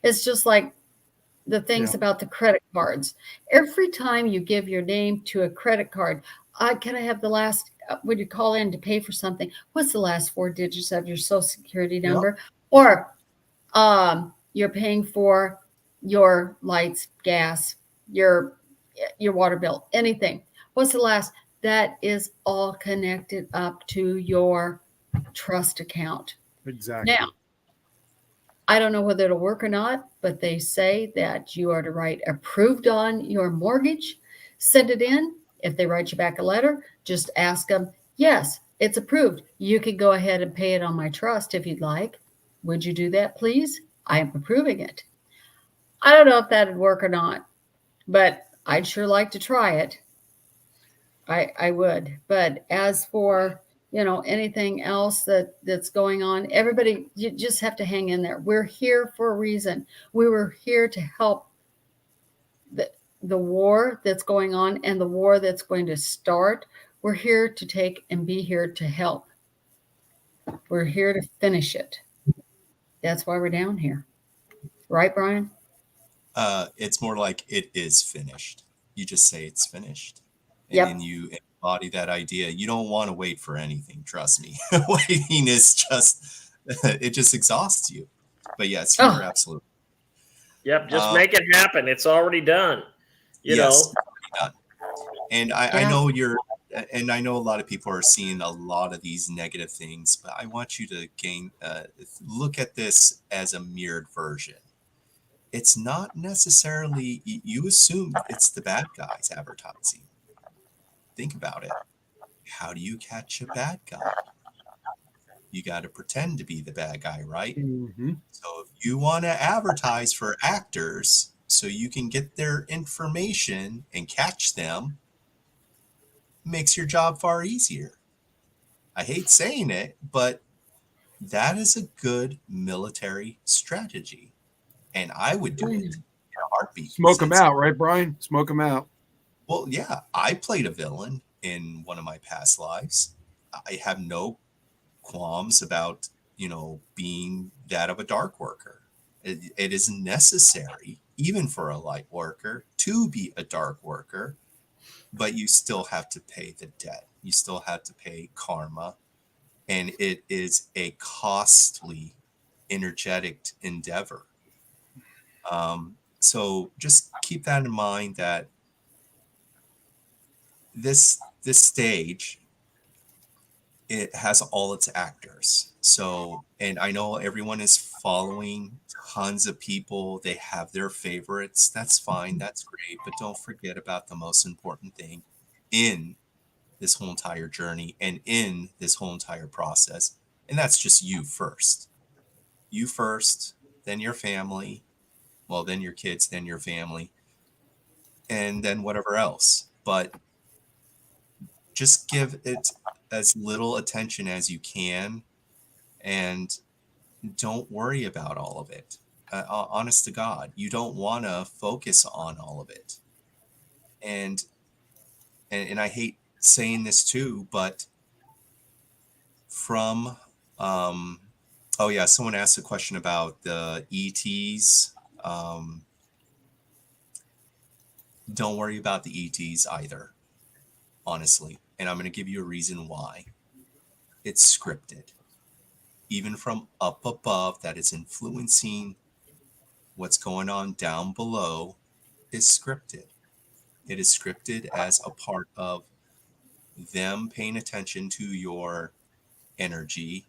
It's just like the things about the credit cards. Every time you give your name to a credit card, can I have the last, when you call in to pay for something, what's the last 4 digits of your social security number? Or you're paying for your lights, gas, your water bill, anything. What's the last? That is all connected up to your trust account. Exactly. Now, I don't know whether it'll work or not, but they say that you are to write approved on your mortgage, send it in. If they write you back a letter, just ask them, yes, it's approved. You can go ahead and pay it on my trust if you'd like. Would you do that, please? I am approving it. I don't know if that'd work or not, but I'd sure like to try it. I would. But as for, anything else that's going on, everybody, you just have to hang in there. We're here for a reason. We were here to help the war that's going on and the war that's going to start. We're here to take and be here to help. We're here to finish it. That's why we're down here. Right, Brian? It's more like it is finished. You just say it's finished. And Yep. then you embody that idea. You don't want to wait for anything. Trust me. Waiting is it just exhausts you. But yes, you're absolutely. Yep. Just make it happen. It's already done. You know. Done. And I know and I know a lot of people are seeing a lot of these negative things, but I want you to look at this as a mirrored version. It's not necessarily, you assume it's the bad guys advertising. Think about it. How do you catch a bad guy? You got to pretend to be the bad guy, right? Mm-hmm. So if you want to advertise for actors so you can get their information and catch them, it makes your job far easier. I hate saying it, but that is a good military strategy. And I would do it in a heartbeat. Smoke them out, right, Brian? Smoke them out. Well, yeah, I played a villain in one of my past lives. I have no qualms about, being that of a dark worker. It is necessary even for a light worker, to be a dark worker, but you still have to pay the debt. You still have to pay karma. And it is a costly, energetic endeavor. So just keep that in mind, that this stage, it has all its actors. So, and I know everyone is following tons of people. They have their favorites. That's fine. That's great. But don't forget about the most important thing in this whole entire journey and in this whole entire process. And that's just you first. You first, then your family, well, then your kids, then your family, and then whatever else. But just give it as little attention as you can, and don't worry about all of it. Honest to God, you don't want to focus on all of it. And, and I hate saying this too, but from oh yeah, someone asked a question about the ETs. Don't worry about the ETs either, honestly. And I'm going to give you a reason why. It's scripted. Even from up above, that is influencing what's going on down below, is scripted. It is scripted as a part of them paying attention to your energy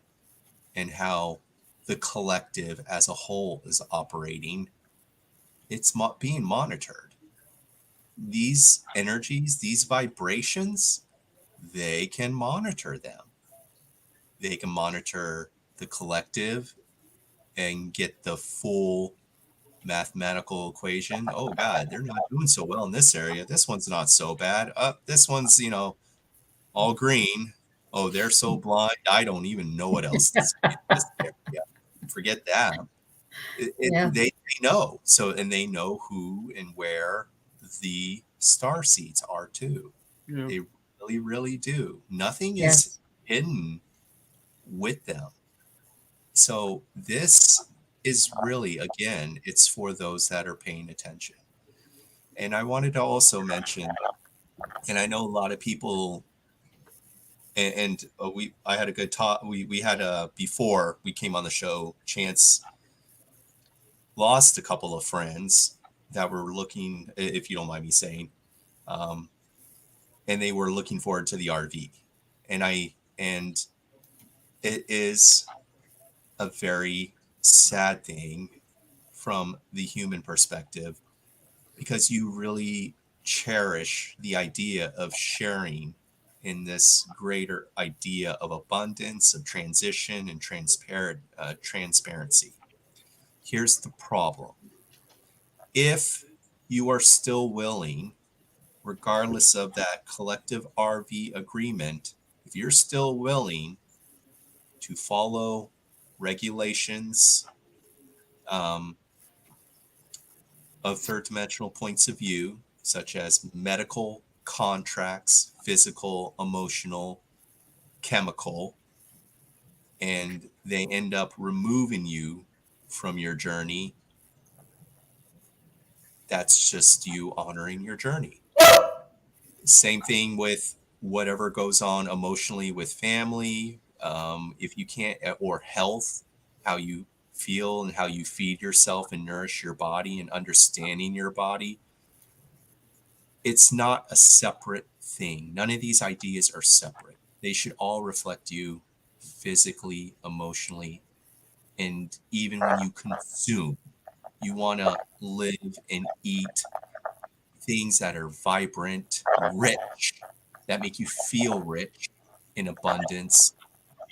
and how the collective as a whole is operating. It's being monitored. These energies, these vibrations, they can monitor them. They can monitor the collective and get the full mathematical equation. Oh God, they're not doing so well in this area. This one's not so bad. This one's, all green. Oh, they're so blind. I don't even know what else to see in this area. Forget that. Yeah. They know. So, and they know who and where the star seeds are too. Yeah. They really, really do. Nothing Yes. is hidden with them. So this is really, again, it's for those that are paying attention. And I wanted to also mention, and I know a lot of people, and I had a good talk. We had before we came on the show, Chance lost a couple of friends that were looking, if you don't mind me saying, and they were looking forward to the RV. And it is a very sad thing from the human perspective, because you really cherish the idea of sharing in this greater idea of abundance, of transition, and transparency. Here's the problem. If you are still willing, regardless of that collective RV agreement, if you're still willing to follow regulations of third dimensional points of view, such as medical, contracts, physical, emotional, chemical, and they end up removing you from your journey, that's just you honoring your journey. Same thing with whatever goes on emotionally with family. If you can't, or health, how you feel and how you feed yourself and nourish your body and understanding your body. It's not a separate thing. None of these ideas are separate. They should all reflect you physically, emotionally, and even when you consume. You want to live and eat things that are vibrant, rich, that make you feel rich, in abundance,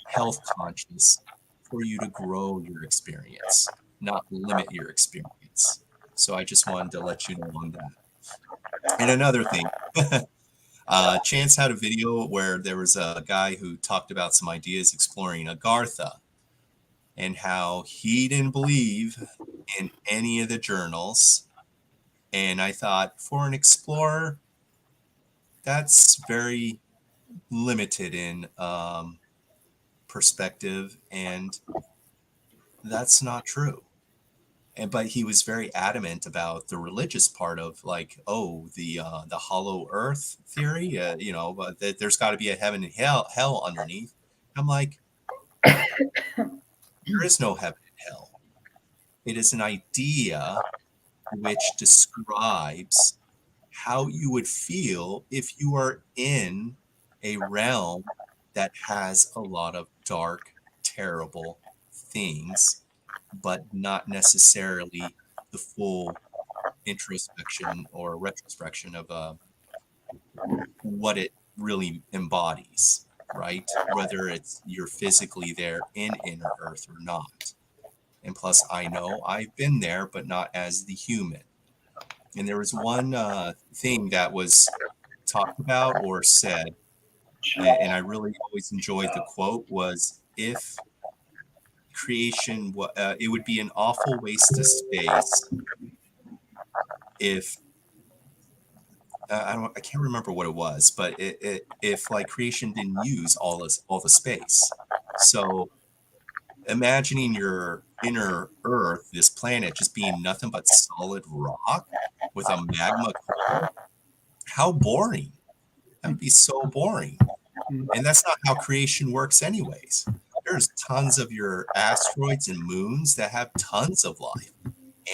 health conscious, for you to grow your experience, not limit your experience. So I just wanted to let you know on that. And another thing, Chance had a video where there was a guy who talked about some ideas exploring Agartha and how he didn't believe in any of the journals. And I thought, for an explorer, that's very limited in perspective, and that's not true. but he was very adamant about the religious part of like, oh, the hollow earth theory, but there's got to be a heaven and hell underneath. I'm like, there is no heaven and hell. It is an idea which describes how you would feel if you are in a realm that has a lot of dark, terrible things, but not necessarily the full introspection or retrospection of what it really embodies, right? Whether it's you're physically there in inner earth or not. And plus, I know I've been there, but not as the human. And there was one thing that was talked about or said, and I really always enjoyed the quote, was if creation, it would be an awful waste of space if I can't remember what it was, but if like creation didn't use all the space. So imagining your inner Earth, this planet, just being nothing but solid rock with a magma core, how boring. That would be so boring. And that's not how creation works anyways. There's tons of your asteroids and moons that have tons of life.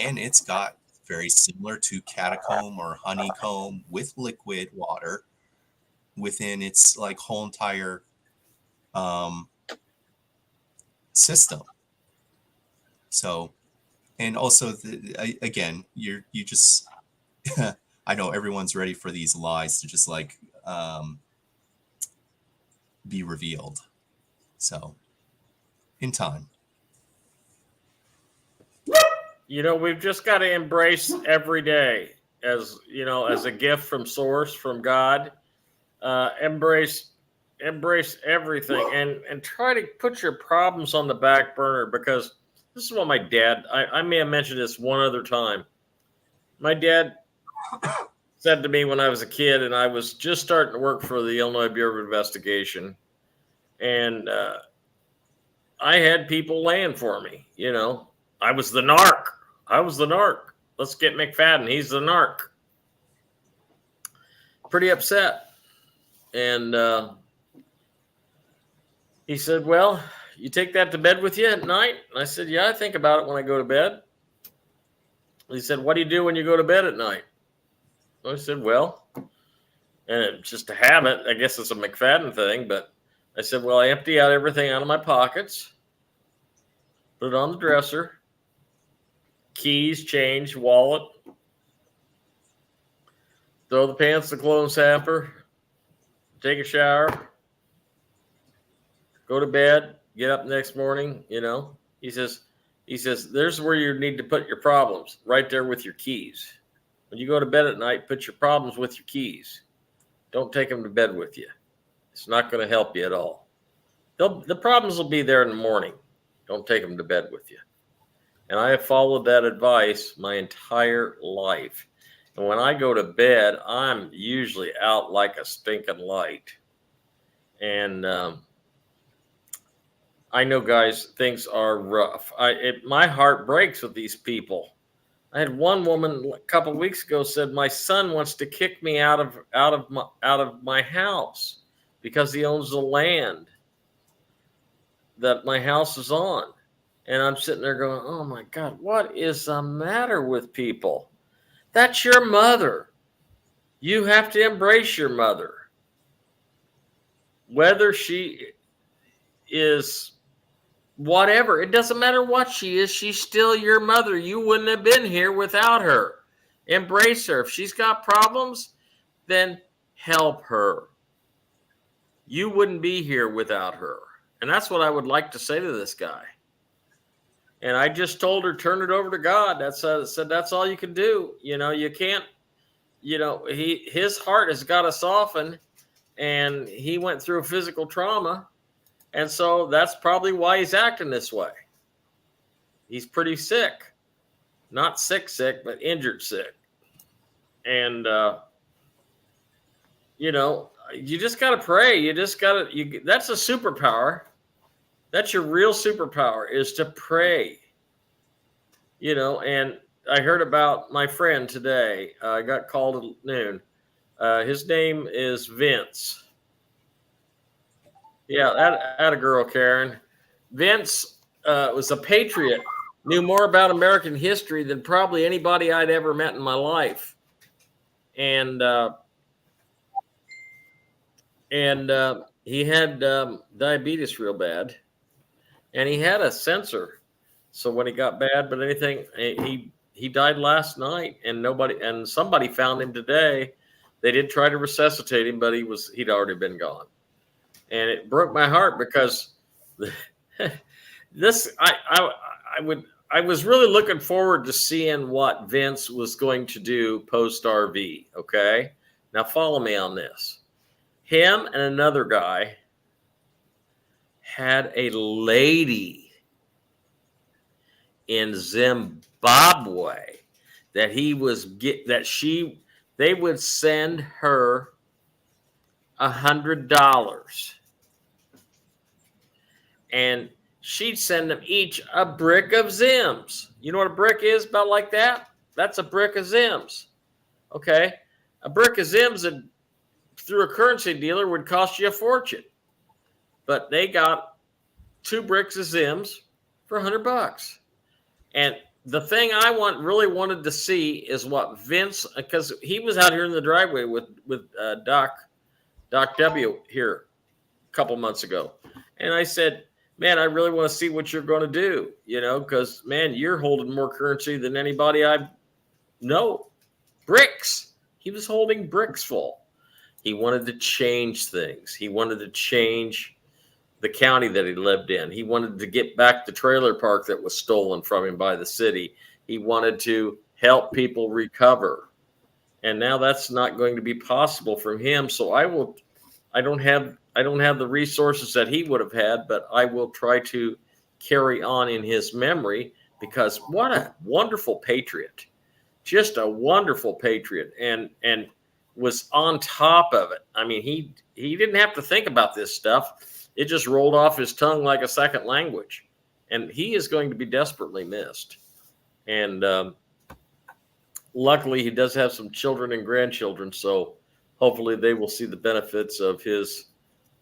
And it's got very similar to catacomb or honeycomb with liquid water within its like whole entire system. So, and also again, you just I know everyone's ready for these lies to just like be revealed. So, in time. We've just got to embrace every day as a gift from Source, from God. Embrace everything and try to put your problems on the back burner, because this is what my dad, I may have mentioned this one other time. My dad said to me when I was a kid, and I was just starting to work for the Illinois Bureau of Investigation, and I had people laying for me. I was the narc. Let's get McFadden. He's the narc. Pretty upset. And he said, well, you take that to bed with you at night? And I said, yeah, I think about it when I go to bed. He said, what do you do when you go to bed at night? I said, well, and it's just a habit. I guess it's a McFadden thing, but I said, well, I empty out everything out of my pockets, put it on the dresser, keys, change, wallet, throw the pants in the clothes hamper, take a shower, go to bed, get up next morning. He says, there's where you need to put your problems, right there with your keys. When you go to bed at night, put your problems with your keys. Don't take them to bed with you. It's not going to help you at all. The problems will be there in the morning. Don't take them to bed with you. And I have followed that advice my entire life. And when I go to bed, I'm usually out like a stinking light. And I know, guys, things are rough. My heart breaks with these people. I had one woman a couple of weeks ago said, my son wants to kick me out of my house because he owns the land that my house is on. And I'm sitting there going, oh my God, what is the matter with people? That's your mother. You have to embrace your mother. Whether she is whatever, it doesn't matter what she is, she's still your mother. You wouldn't have been here without her. Embrace her. If she's got problems, then help her. You wouldn't be here without her. And that's what I would like to say to this guy. And I just told her, turn it over to God. Said that's all you can do. You can't, his heart has got to soften, and he went through physical trauma. And so that's probably why he's acting this way. He's pretty sick. Not sick, but injured sick. And, you just got to pray. That's a superpower. That's your real superpower, is to pray. And I heard about my friend today. I got called at noon. His name is Vince. Yeah, that a girl, Karen. Vince was a patriot, knew more about American history than probably anybody I'd ever met in my life. And he had diabetes real bad, and he had a sensor. So when he got bad, but anything, he died last night, and somebody found him today. They did try to resuscitate him, but he'd already been gone, and it broke my heart because this I was really looking forward to seeing what Vince was going to do post RV. Okay, now follow me on this. Him and another guy had a lady in Zimbabwe that they would send her $100, and she'd send them each a brick of Zims. You know what a brick is? About like that. That's a brick of Zims. Okay, a brick of Zims through a currency dealer would cost you a fortune, but they got 2 bricks of Zims for $100. And the thing I really wanted to see is what Vince, because he was out here in the driveway with Doc W here a couple months ago, and I said, "Man, I really want to see what you're going to do, because man, you're holding more currency than anybody I know. Bricks. He was holding bricks full. He wanted to change things. He wanted to change the county that he lived in. He wanted to get back the trailer park that was stolen from him by the city. He wanted to help people recover. And now that's not going to be possible from him. So I don't have the resources that he would have had, but I will try to carry on in his memory, because what a wonderful patriot. Just a wonderful patriot, and was on top of it. I mean, he didn't have to think about this stuff. It just rolled off his tongue like a second language. And he is going to be desperately missed. And luckily, he does have some children and grandchildren, so hopefully they will see the benefits of his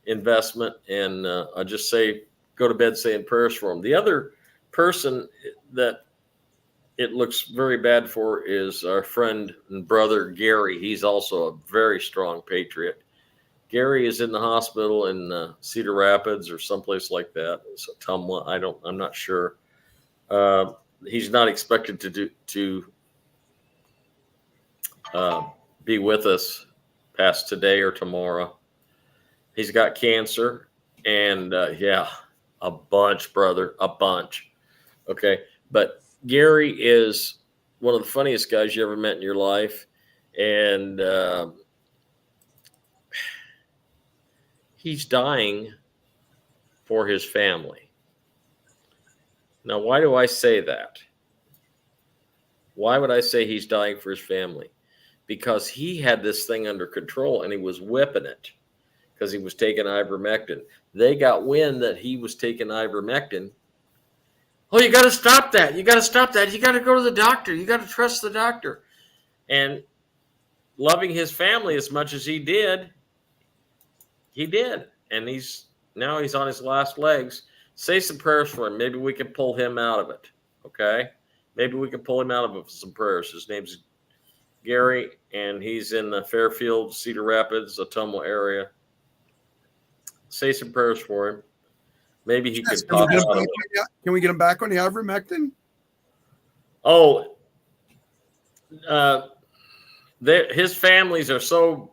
investment. And I just say, go to bed saying prayers for him. The other person that it looks very bad for is our friend and brother, Gary. He's also a very strong patriot. Gary is in the hospital in Cedar Rapids or someplace like that. It's Tumwa. I'm not sure. He's not expected to be with us past today or tomorrow. He's got cancer, and a bunch, brother, a bunch. Okay, but Gary is one of the funniest guys you ever met in your life, and he's dying for his family. Now, why do I say that? Why would I say he's dying for his family? Because he had this thing under control, and he was whipping it because he was taking ivermectin. They got wind that he was taking ivermectin. Oh, you got to stop that. You got to stop that. You got to go to the doctor. You got to trust the doctor. And loving his family as much as he did, he did. And now he's on his last legs. Say some prayers for him. Maybe we can pull him out of it. Okay? Maybe we can pull him out of it with some prayers. His name's Gary, and he's in the Fairfield, Cedar Rapids, Ottumwa area. Say some prayers for him. Maybe he could pop out. Can we get him back on the ivermectin? Oh, his families are so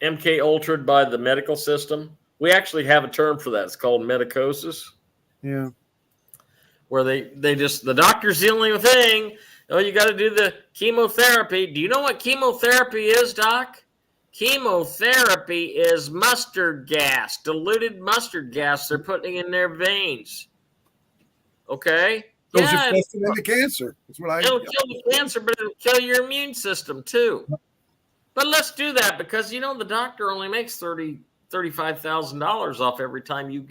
MK ultra'd by the medical system. We actually have a term for that. It's called medicosis. Yeah. Where the doctor's the only thing. Oh, you got to do the chemotherapy. Do you know what chemotherapy is, Doc? Chemotherapy is mustard gas, diluted mustard gas they're putting in their veins. Okay? Those are tested into cancer. That's what it'll kill the cancer, but it'll kill your immune system too. But let's do that, because the doctor only makes $35,000 off every time you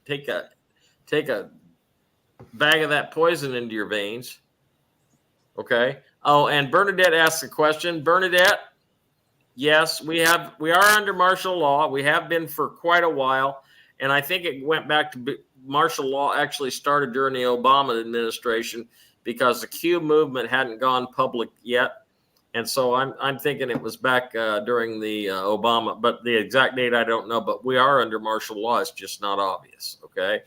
take a bag of that poison into your veins. Okay. Oh, and Bernadette asked a question. Bernadette, yes, we are under martial law. We have been for quite a while. And I think it went back to martial law actually started during the Obama administration because the Q movement hadn't gone public yet. And so I'm thinking it was back during the Obama, but the exact date I don't know. But we are under martial law. It's just not obvious. Okay.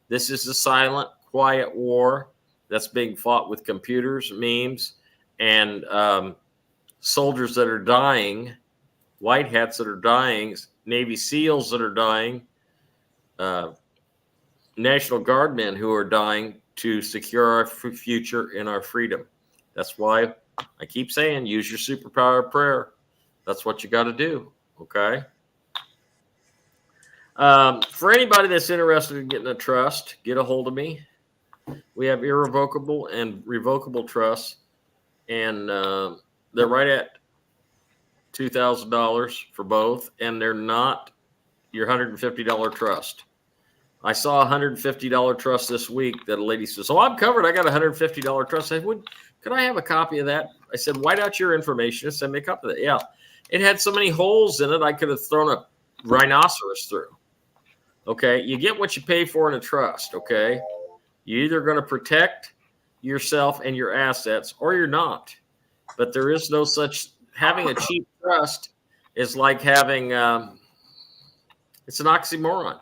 This is a silent, quiet war that's being fought with computers, memes, and soldiers that are dying, white hats that are dying, Navy SEALs that are dying, National Guard men who are dying to secure our future and our freedom. That's why I keep saying use your superpower of prayer. That's what you got to do. Okay. For anybody that's interested in getting a trust, get a hold of me. We have irrevocable and revocable trusts, and they're right at $2,000 for both, and they're not your $150 trust. I saw a $150 trust this week that a lady says, "Oh, I'm covered. I got a $150 trust." I said, "Could I have a copy of that?" I said, "Write out your information and send me a copy of that." Yeah, it had so many holes in it, I could have thrown a rhinoceros through. Okay, you get what you pay for in a trust. Okay, you're either going to protect yourself and your assets, or you're not. But there is no such having a cheap trust is like having it's an oxymoron.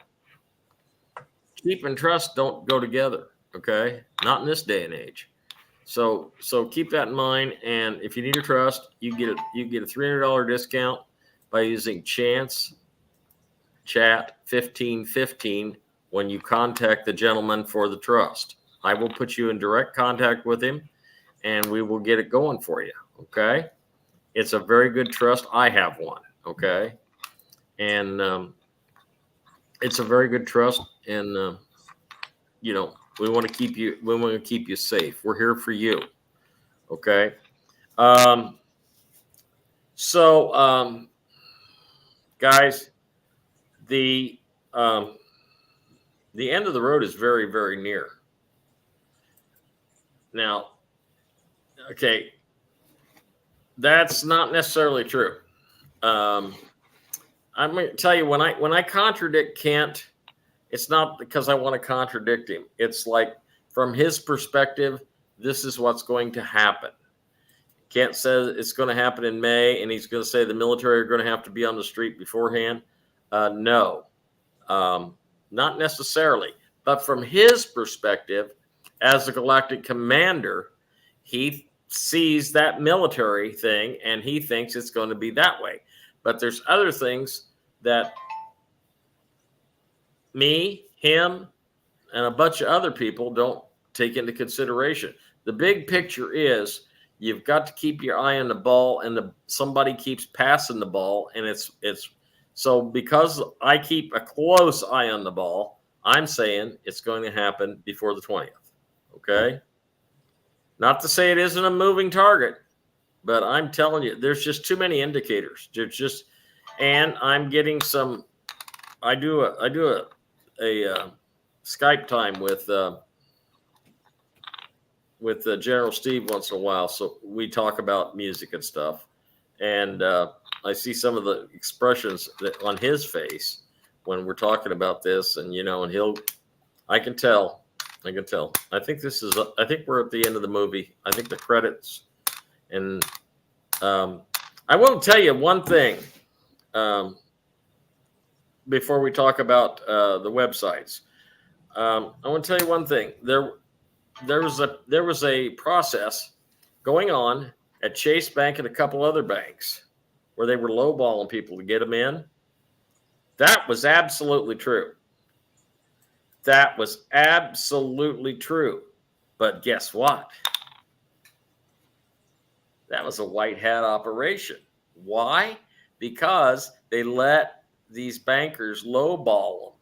Cheap and trust don't go together. Okay, not in this day and age. So keep that in mind. And if you need a trust, you get a $300 discount by using Chance Chat 1515 when you contact the gentleman for the trust. I will put you in direct contact with him, and we will get it going for you. Okay, it's a very good trust. I have one. Okay, and it's a very good trust, and we want to keep you. We want to keep you safe. We're here for you. Okay. So, guys, the end of the road is very, very near. Now, okay, that's not necessarily true. I'm going to tell you when I contradict Kent, it's not because I want to contradict him. It's like from his perspective, this is what's going to happen. Kent says it's going to happen in May, and he's going to say the military are going to have to be on the street beforehand. No, not necessarily. But from his perspective, as a galactic commander, he sees that military thing, and he thinks it's going to be that way. But there's other things that me, him, and a bunch of other people don't take into consideration. The big picture is you've got to keep your eye on the ball, and somebody keeps passing the ball, and it's so because I keep a close eye on the ball, I'm saying it's going to happen before the 20th. Okay, not to say it isn't a moving target, but I'm telling you, there's just too many indicators. There's just, and I'm getting some. I do a Skype time with General Steve once in a while, so we talk about music and stuff, and I see some of the expressions on his face when we're talking about this, and and I can tell. I think we're at the end of the movie. I think the credits, and I will tell you one thing before we talk about the websites. I want to tell you one thing. There was a process going on at Chase Bank and a couple other banks where they were lowballing people to get them in. That was absolutely true. That was absolutely true. But guess what? That was a white hat operation. Why? Because they let these bankers lowball them.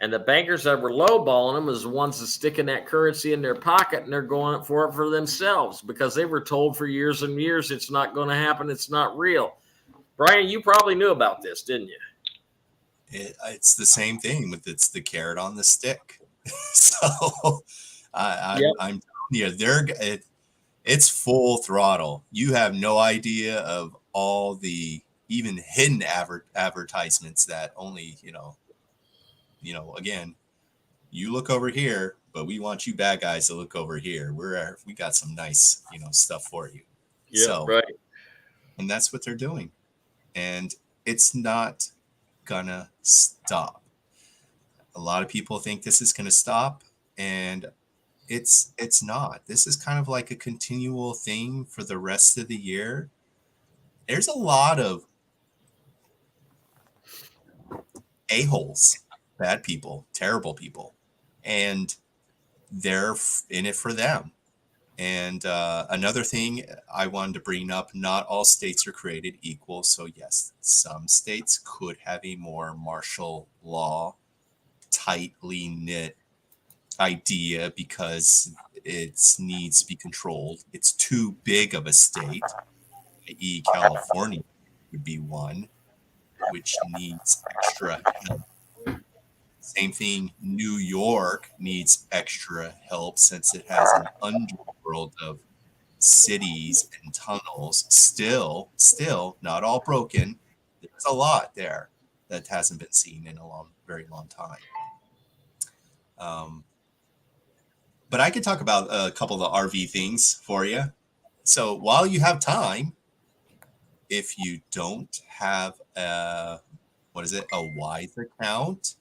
And the bankers that were lowballing them is the ones that sticking that currency in their pocket, and they're going for it for themselves because they were told for years and years it's not going to happen. It's not real. Brian, you probably knew about this, didn't you? It's the same thing it's the carrot on the stick. So I'm telling you, It's full throttle. You have no idea of all the even hidden advertisements that only, again, you look over here, but we want you bad guys to look over here. We got some nice, stuff for you. Yeah, So, right. and that's what they're doing. And it's not gonna stop. A lot of people think this is gonna stop, and it's not. This is kind of like a continual thing for the rest of the year. There's a lot of a-holes, bad people, terrible people, and they're in it for them. And another thing I wanted to bring up, not all states are created equal. So yes, some states could have a more martial law, tightly knit idea because it needs to be controlled. It's too big of a state, i.e. California would be one, which needs extra help. Same thing, New York needs extra help since it has an underworld of cities and tunnels. Still not all broken. There's a lot there that hasn't been seen in a very long time. But I could talk about a couple of the RV things for you. So while you have time, if you don't have a Wise account,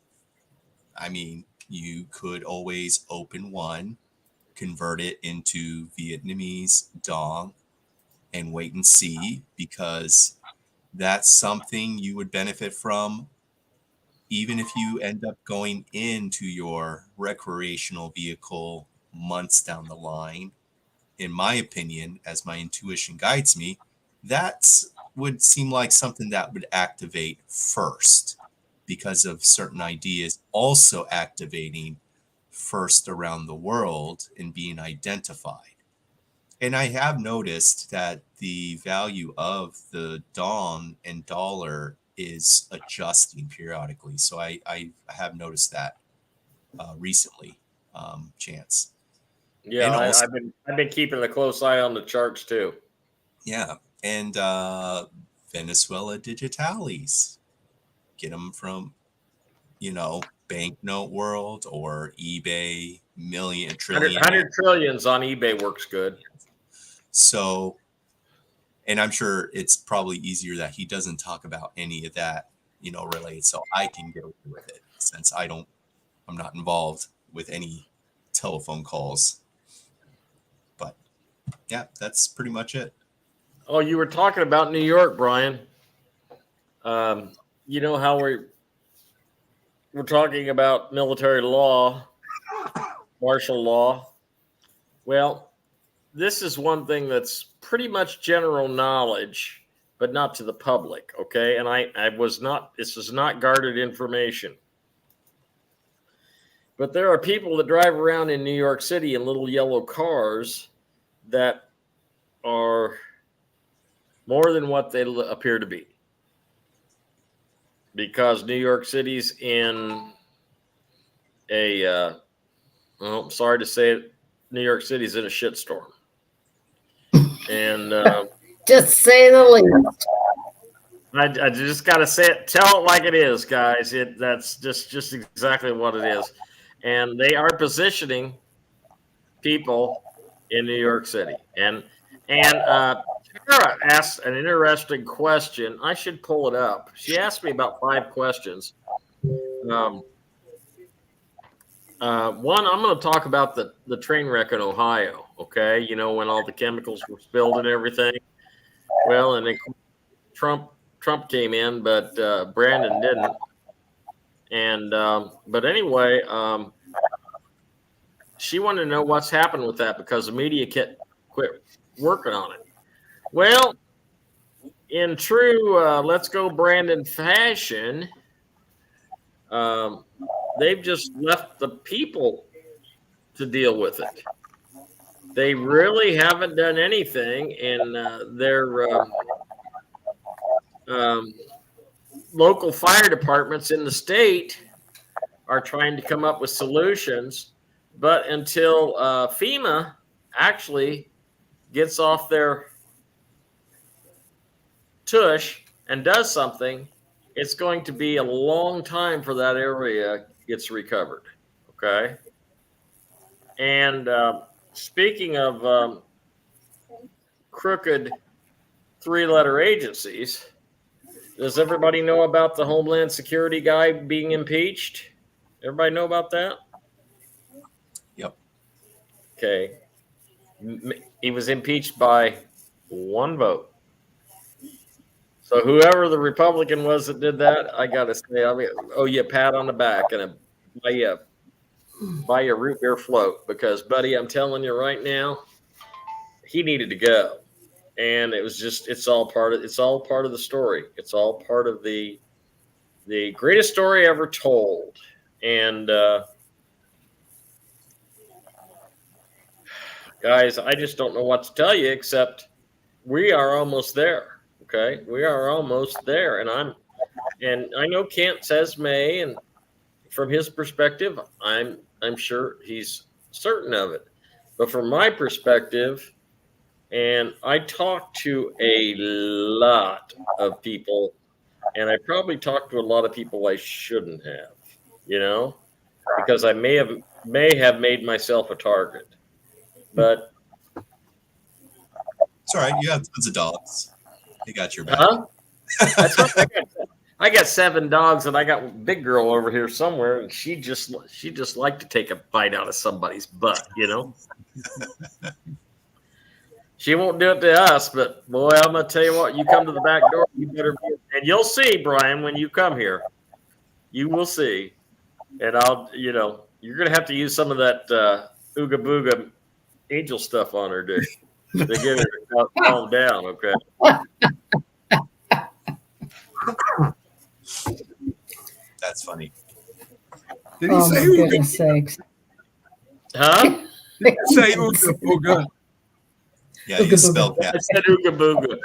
I mean, you could always open one, convert it into Vietnamese Dong, and wait and see, because that's something you would benefit from even if you end up going into your recreational vehicle months down the line. In my opinion, as my intuition guides me, that would seem like something that would activate first because of certain ideas also activating first around the world and being identified. And I have noticed that the value of the dong and dollar is adjusting periodically. So I have noticed that recently, Chance. Yeah, And also, I've been keeping a close eye on the charts too. yeah, and Venezuela digitalis, get them from banknote world or eBay, million trillion. 100 trillions on eBay works good. So, and I'm sure it's probably easier that he doesn't talk about any of that, related, so I can get away with it since I'm not involved with any telephone calls. But yeah, that's pretty much it. Oh, you were talking about New York, Brian. You know how we're talking about military law, martial law. Well, this is one thing that's pretty much general knowledge, but not to the public. Okay. And this is not guarded information. But there are people that drive around in New York City in little yellow cars that are more than what they appear to be. Because New York City's in I'm sorry to say it, New York City's in a shitstorm. And just say the least. I just got to say it, tell it like it is, guys. That's just exactly what it is. And they are positioning people in New York City. And Tara asked an interesting question. I should pull it up. She asked me about 5 questions. One, I'm going to talk about the train wreck in Ohio. Okay, when all the chemicals were spilled and everything. Well, and then Trump came in, but Brandon didn't. And but anyway, she wanted to know what's happened with that because the media quit working on it. Well, in true Let's Go Brandon fashion, they've just left the people to deal with it. They really haven't done anything, and their local fire departments in the state are trying to come up with solutions. But until FEMA actually gets off their tush and does something, it's going to be a long time for that area gets recovered. Okay. And speaking of crooked 3-letter agencies, does everybody know about the Homeland Security guy being impeached? Everybody know about that? Yep. Okay. He was impeached by 1 vote. So whoever the Republican was that did that, I gotta say, I mean, oh yeah, pat on the back and buy you a root beer float, because buddy, I'm telling you right now, he needed to go. And it was just, it's all part of the story. It's all part of the greatest story ever told. And guys, I just don't know what to tell you, except we are almost there. Okay, we are almost there, and I know Kent says May, and from his perspective, I'm sure he's certain of it. But from my perspective, and I talk to a lot of people, and I probably talk to a lot of people I shouldn't have, because I may have made myself a target. But it's all right. You have tons of dogs. They got your back. Huh? That's right. I got 7 dogs, and I got a big girl over here somewhere, and she just liked to take a bite out of somebody's butt, She won't do it to us, but boy, I'm gonna tell you what. You come to the back door, you better be, and you'll see, Brian, when you come here, you will see, and you're gonna have to use some of that ooga booga angel stuff on her, dude, to get her to calm down. Okay. That's funny. Did he say ooga? Sakes. Huh? Did he say ooga booga? Yeah, you spelled I that. said ooga booga.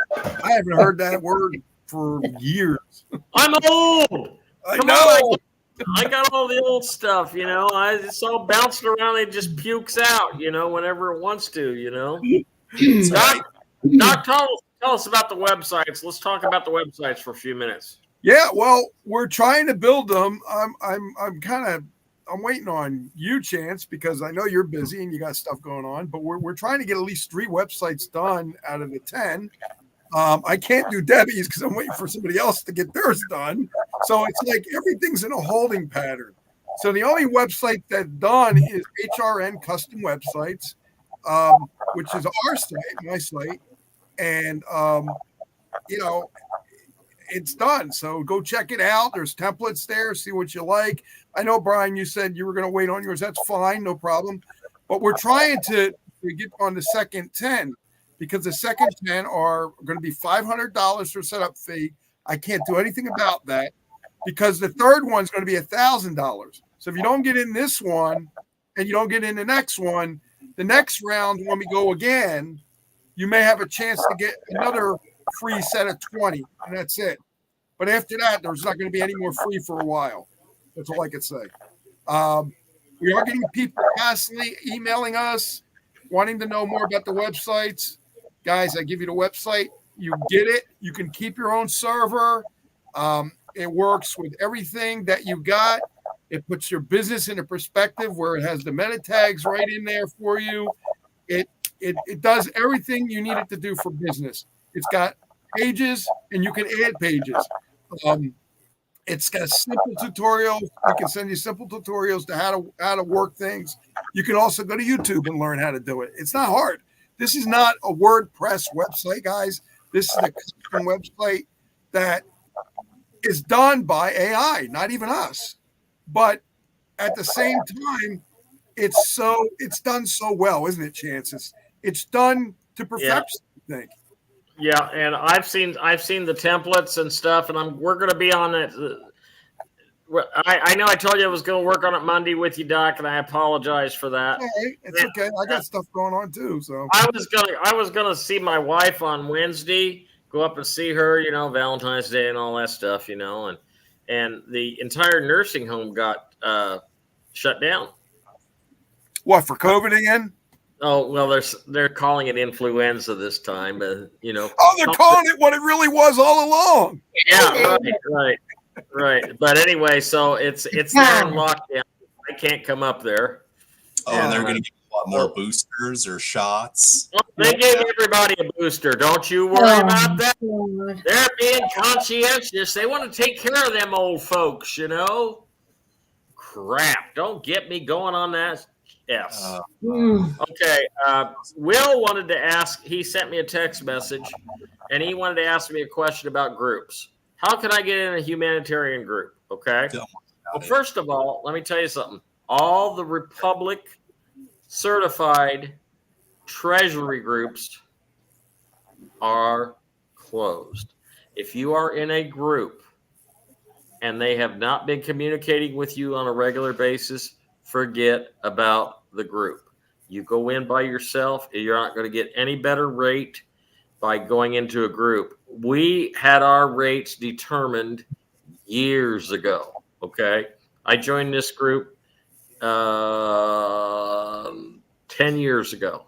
I haven't heard that word for years. I'm old. I Come know. on, I got all the old stuff, It's all bouncing around. It just pukes out, whenever it wants to, Doc, tell us about the websites. Let's talk about the websites for a few minutes. Yeah, well, we're trying to build them. I'm waiting on you, Chance, because I know you're busy and you got stuff going on. But we're trying to get at least 3 websites done out of the 10. I can't do Debbie's because I'm waiting for somebody else to get theirs done. So it's like everything's in a holding pattern. So the only website that's done is HRN Custom Websites, which is our site, my site, and it's done. So go check it out. There's templates there. See what you like. I know, Brian, you said you were going to wait on yours. That's fine. No problem. But we're trying to get on the second 10, because the second 10 are going to be $500 for setup fee. I can't do anything about that, because the third one's going to be $1,000. So if you don't get in this one and you don't get in the next one, the next round, when we go again, you may have a chance to get another free set of 20, and that's it. But after that, there's not going to be any more free for a while. That's all I could say. We are getting people constantly emailing us, wanting to know more about the websites. Guys, I give you the website. You get it. You can keep your own server. It works with everything that you got. It puts your business in a perspective where it has the meta tags right in there for you. It does everything you need it to do for business. It's got pages, and you can add pages. It's got simple tutorials. We can send you simple tutorials to how to work things. You can also go to YouTube and learn how to do it. It's not hard. This is not a WordPress website, guys. This is a custom website that is done by AI, not even us. But at the same time, it's done so well, isn't it, Chances? It's done to perfection, I think. Yeah, and I've seen the templates and stuff, and we're going to be on it. I know I told you I was going to work on it Monday with you, Doc, and I apologize for that. All right, it's okay. I got stuff going on too, so I was gonna see my wife on Wednesday. Go up and see her, Valentine's Day and all that stuff, and the entire nursing home got shut down. What, for COVID again? Oh well, they're calling it influenza this time. Oh, they're calling it what it really was all along. Yeah, right. But anyway, so it's there in lockdown. I can't come up there. Oh, and they're going to give a lot more boosters or shots. They gave everybody a booster. Don't you worry about that. They're being conscientious. They want to take care of them old folks, Crap. Don't get me going on that. Yes. Okay. Will wanted to ask, he sent me a text message, and he wanted to ask me a question about groups. How can I get in a humanitarian group? Okay. Well, first of all, let me tell you something. All the Republic certified treasury groups are closed. If you are in a group and they have not been communicating with you on a regular basis, forget about the group. You go in by yourself, you're not going to get any better rate by going into a group. We had our rates determined years ago. Okay. I joined this group 10 years ago,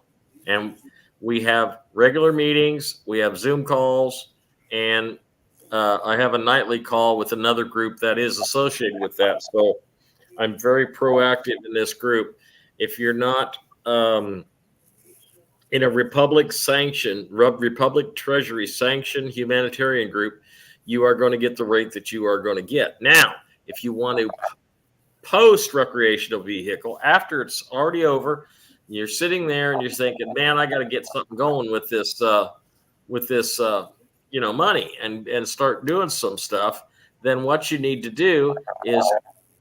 and we have regular meetings, we have Zoom calls, and I have a nightly call with another group that is associated with that. So I'm very proactive in this group. If you're not in a Republic Treasury sanctioned humanitarian group, you are going to get the rate that you are going to get. Now, if you want to post recreational vehicle after it's already over, you're sitting there and you're thinking, man, I got to get something going with this money and start doing some stuff. Then what you need to do is,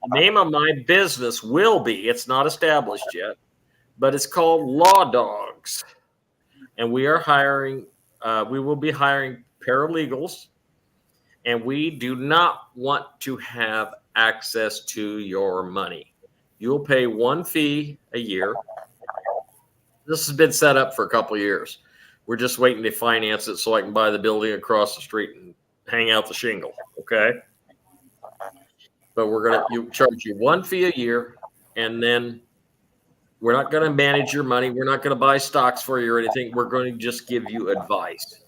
the name of my business will be, it's not established yet, but it's called Law Dogs. And we are we will be hiring paralegals, and we do not want to have access to your money. You'll pay one fee a year. This has been set up for a couple of years. We're just waiting to finance it so I can buy the building across the street and hang out the shingle. Okay. But we're going to charge you one fee a year, and then we're not going to manage your money. We're not going to buy stocks for you or anything. We're going to just give you advice.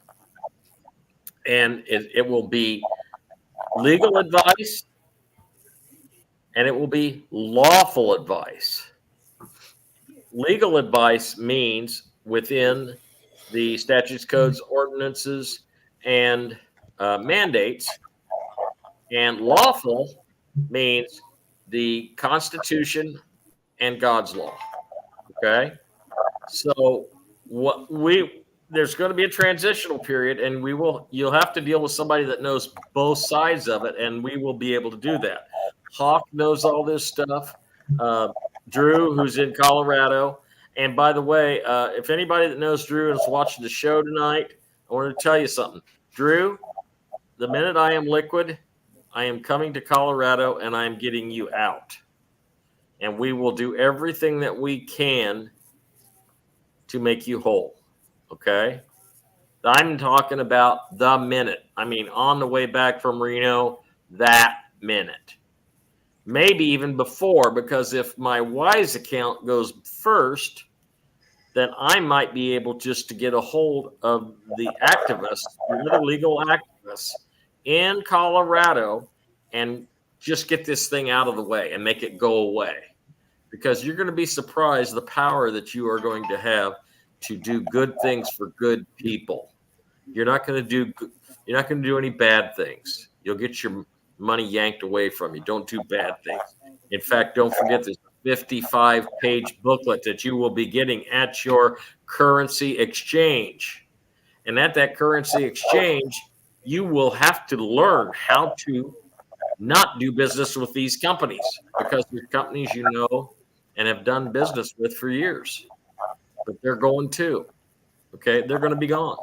And it will be legal advice, and it will be lawful advice. Legal advice means within the statutes, codes, ordinances, and mandates. And lawful means the Constitution and God's law. Okay? So there's going to be a transitional period, and you'll have to deal with somebody that knows both sides of it, and we will be able to do that. Hawk knows all this stuff. Drew, who's in Colorado. And by the way, if anybody that knows Drew and is watching the show tonight, I want to tell you something. Drew, the minute I am liquid, I am coming to Colorado and I am getting you out. And we will do everything that we can to make you whole. Okay? I'm talking about the minute. I mean, on the way back from Reno, that minute. Maybe even before, because if my Wise account goes first, then I might be able just to get a hold of the activists, the legal activists in Colorado, and just get this thing out of the way and make it go away. Because you're going to be surprised the power that you are going to have to do good things for good people. You're not going to do any bad things. You'll get your money yanked away from you. Don't do bad things. In fact, don't forget this 55-page booklet that you will be getting at your currency exchange. And at that currency exchange, you will have to learn how to not do business with these companies, because they're companies you know and have done business with for years. But they're going too. Okay? They're going to be gone.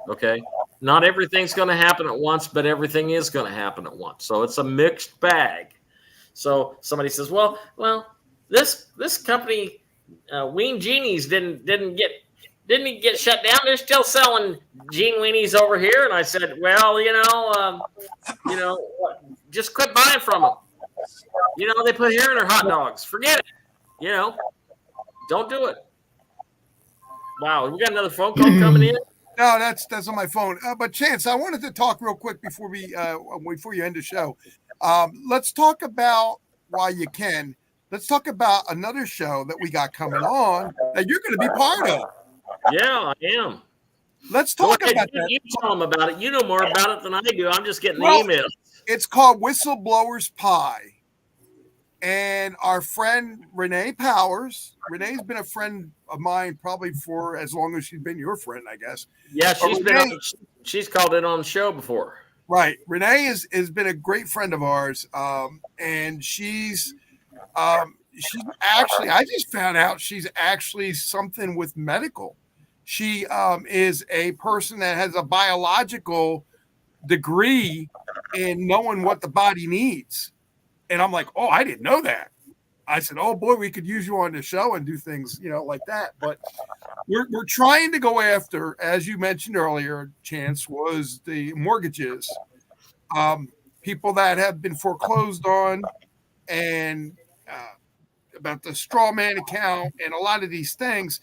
Okay? Not everything's going to happen at once, but everything is going to happen at once. So it's a mixed bag. So somebody says, well, this company, Ween Genies didn't get shut down. They're still selling Gene Weenies over here. And I said, well, just quit buying from them. They put hair in their hot dogs. Forget it. Don't do it. Wow, we got another phone call coming in. No, that's on my phone. But Chance, I wanted to talk real quick before you end the show. Let's talk about, while you can. Let's talk about another show that we got coming on that you're going to be part of. Yeah, I am. Let's talk about that. You tell them about it. You know more about it than I do. I'm just getting the Well, emails. It's called Whistleblowers Pie. And our friend Renee Powers, Renee's been a friend of mine probably for as long as she's been your friend, I guess. Yeah, she's called in on the show before. Right. Renee has been a great friend of ours. And she's actually, I just found out she's actually something with medical. She is a person that has a biological degree in knowing what the body needs. And I'm like, oh, I didn't know that. I said, oh boy, we could use you on the show and do things, like that. But we're trying to go after, as you mentioned earlier, Chance, was the mortgages, people that have been foreclosed on, and about the straw man account and a lot of these things.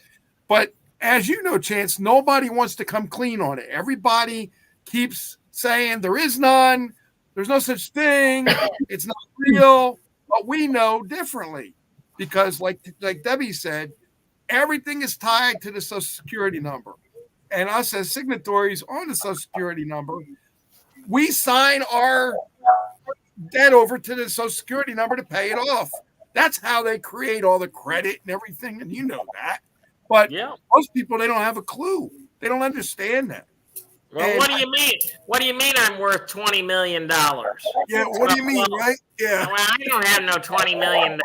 But as you know, Chance, nobody wants to come clean on it. Everybody keeps saying there is none. There's no such thing. It's not real. But we know differently because, like Debbie said, everything is tied to the Social Security number. And us as signatories on the Social Security number, we sign our debt over to the Social Security number to pay it off. That's how they create all the credit and everything. And you know that. But most people, they don't have a clue. They don't understand that. Well, what do you mean? What do you mean I'm worth $20 million? Yeah, what do you mean, right? Yeah. Well, I don't have no $20 million.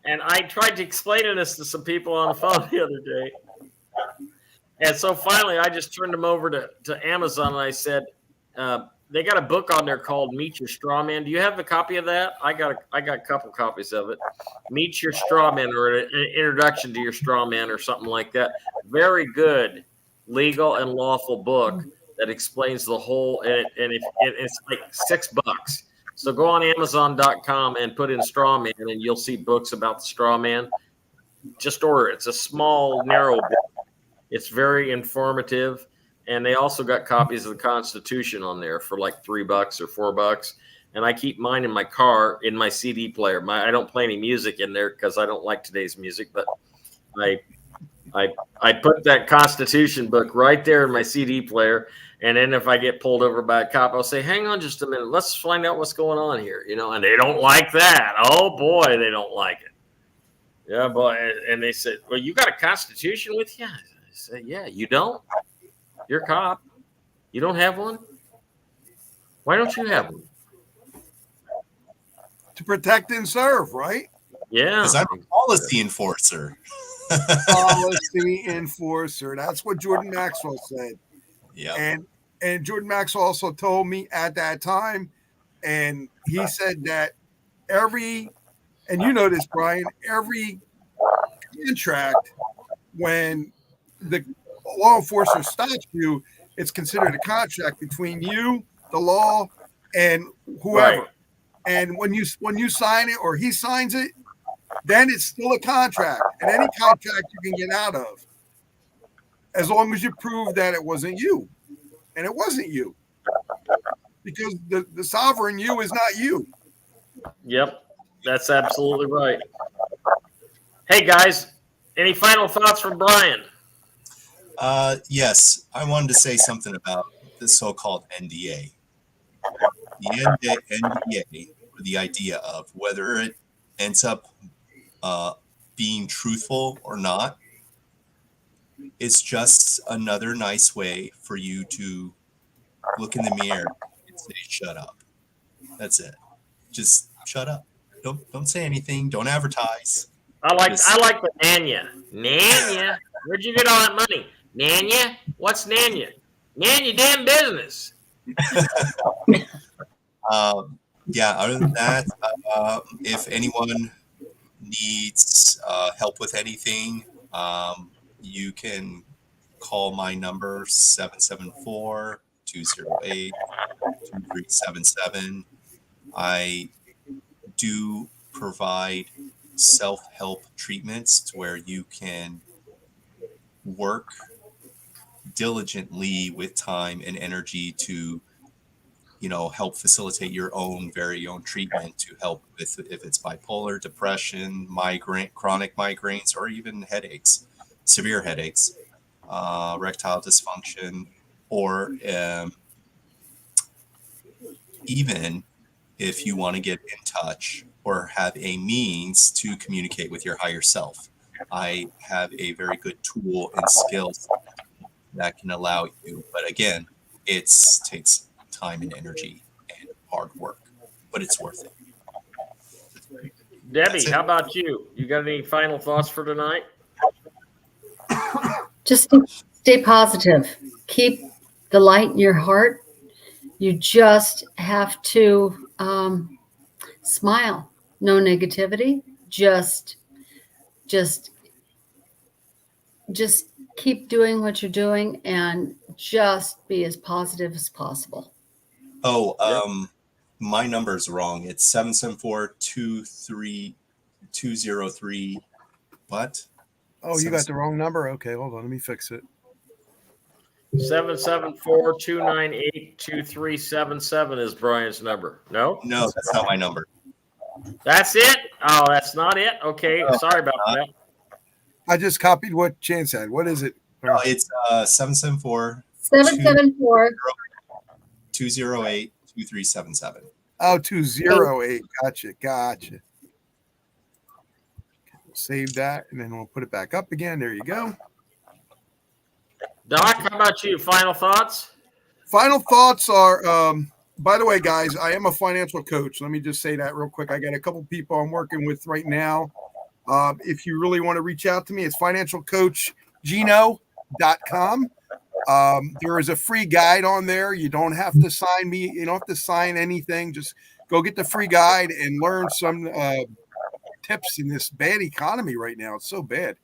And I tried to explain this to some people on the phone the other day. And so finally, I just turned them over to Amazon, and I said, they got a book on there called Meet Your Straw Man. Do you have a copy of that? I got a couple copies of it. Meet Your Straw Man, or an introduction to your straw man, or something like that. Very good legal and lawful book that explains the whole, and it's like $6. So go on Amazon.com and put in straw man, and you'll see books about the straw man. Just order it. It's a small, narrow book. It's very informative. And they also got copies of the Constitution on there for like $3 or $4. And I keep mine in my car, in my CD player. I don't play any music in there because I don't like today's music, but I put that Constitution book right there in my CD player. And then if I get pulled over by a cop, I'll say, hang on just a minute. Let's find out what's going on here. And they don't like that. Oh boy, they don't like it. Yeah, boy. And they said, well, you got a Constitution with you? I said, yeah, you don't? You're a cop. You don't have one? Why don't you have one? To protect and serve, right? Yeah. Because I'm a policy enforcer. Policy enforcer. That's what Jordan Maxwell said. Yeah. And Jordan Maxwell also told me at that time, and he said that and you know this, Brian, every contract, when the law enforcer stops you, it's considered a contract between you, the law, and whoever. Right. And when you sign it, or he signs it, then it's still a contract. And any contract you can get out of, as long as you prove that it wasn't you. And it wasn't you. Because the sovereign you is not you. Yep. That's absolutely right. Hey, guys, any final thoughts from Brian? Yes, I wanted to say something about the so-called NDA. The NDA, or the idea of whether it ends up being truthful or not, is just another nice way for you to look in the mirror and say, shut up. That's it. Just shut up. Don't say anything. Don't advertise. I like the Nanya. Nanya? Where'd you get all that money? Nanya? What's Nanya? Nanya damn business. Yeah, other than that, if anyone needs help with anything, you can call my number, 774-208-2377. I do provide self-help treatments to where you can work diligently with time and energy to, help facilitate your very own treatment to help with if it's bipolar, depression, migraine, chronic migraines, or even headaches, severe headaches, erectile dysfunction, or even if you want to get in touch or have a means to communicate with your higher self. I have a very good tool and skills that can allow you, but again, it takes time and energy and hard work, but it's worth it. Debbie, how about you? You got any final thoughts for tonight? Just stay positive. Keep the light in your heart. You just have to smile. No negativity. Just keep doing what you're doing and just be as positive as possible. Oh, my number's wrong. It's 774-23203. What? Oh, you got the wrong number? Okay, hold on. Let me fix it. 774-298-2377 is Brian's number. No? No, that's not my number. That's it? Oh, that's not it? Okay, sorry about that. I just copied what Chance had. What is it? No, it's 774 774 208 2377. Oh, 208. Gotcha. Save that, and then we'll put it back up again. There you go. Doc, how about you? Final thoughts? Final thoughts are, by the way, guys, I am a financial coach. Let me just say that real quick. I got a couple people I'm working with right now. If you really want to reach out to me, it's financialcoachgino.com. There is a free guide on there. You don't have to sign me. You don't have to sign anything. Just go get the free guide and learn some tips in this bad economy right now. It's so bad.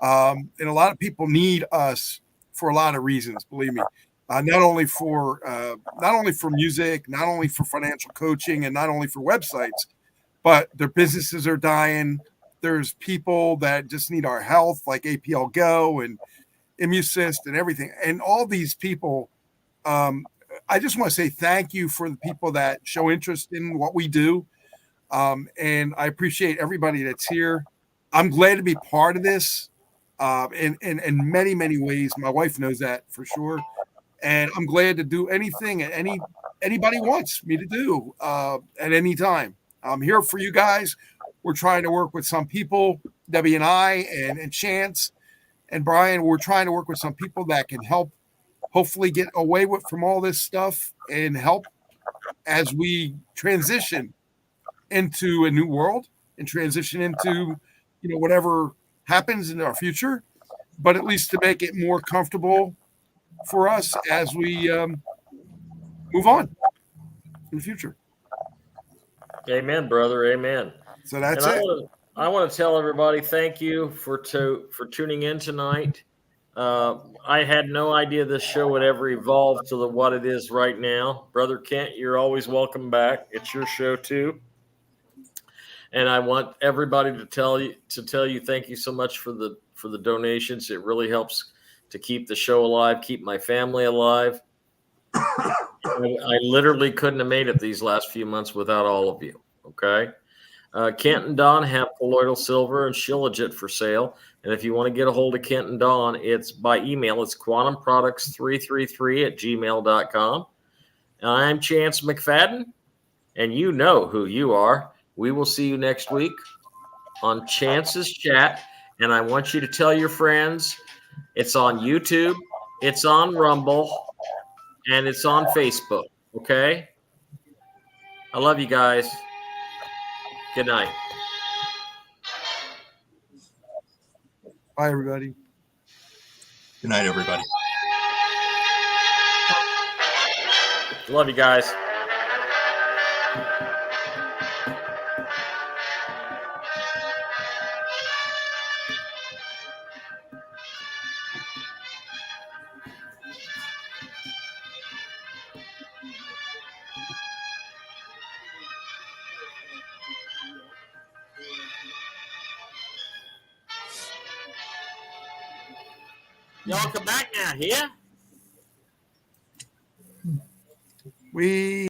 And a lot of people need us for a lot of reasons, believe me. Not only for music, not only for financial coaching, and not only for websites, but their businesses are dying. There's people that just need our health, like APL Go and ImmuSyst and everything. And all these people, I just want to say thank you for the people that show interest in what we do. And I appreciate everybody that's here. I'm glad to be part of this in many, many ways. My wife knows that for sure. And I'm glad to do anything anybody wants me to do at any time. I'm here for you guys. We're trying to work with some people, Debbie and I, and Chance and Brian. We're trying to work with some people that can help hopefully get away from all this stuff and help as we transition into a new world and transition into, whatever happens in our future, but at least to make it more comfortable for us as we move on in the future. Amen, brother. Amen. So that's and it. I want to tell everybody thank you for tuning in tonight. I had no idea this show would ever evolve to what it is right now. Brother Kent, you're always welcome back. It's your show too. And I want everybody to tell you thank you so much for the donations. It really helps to keep the show alive, keep my family alive. I literally couldn't have made it these last few months without all of you. Okay. Kent and Don have colloidal silver and shilajit for sale. And if you want to get a hold of Kent and Don, it's by email. It's quantumproducts333@gmail.com. And I'm Chance McFadden, and you know who you are. We will see you next week on Chance's Chat. And I want you to tell your friends. It's on YouTube, it's on Rumble, and it's on Facebook. Okay? I love you guys. Good night. Bye, everybody. Good night, everybody. Love you guys. Y'all come back now, here. We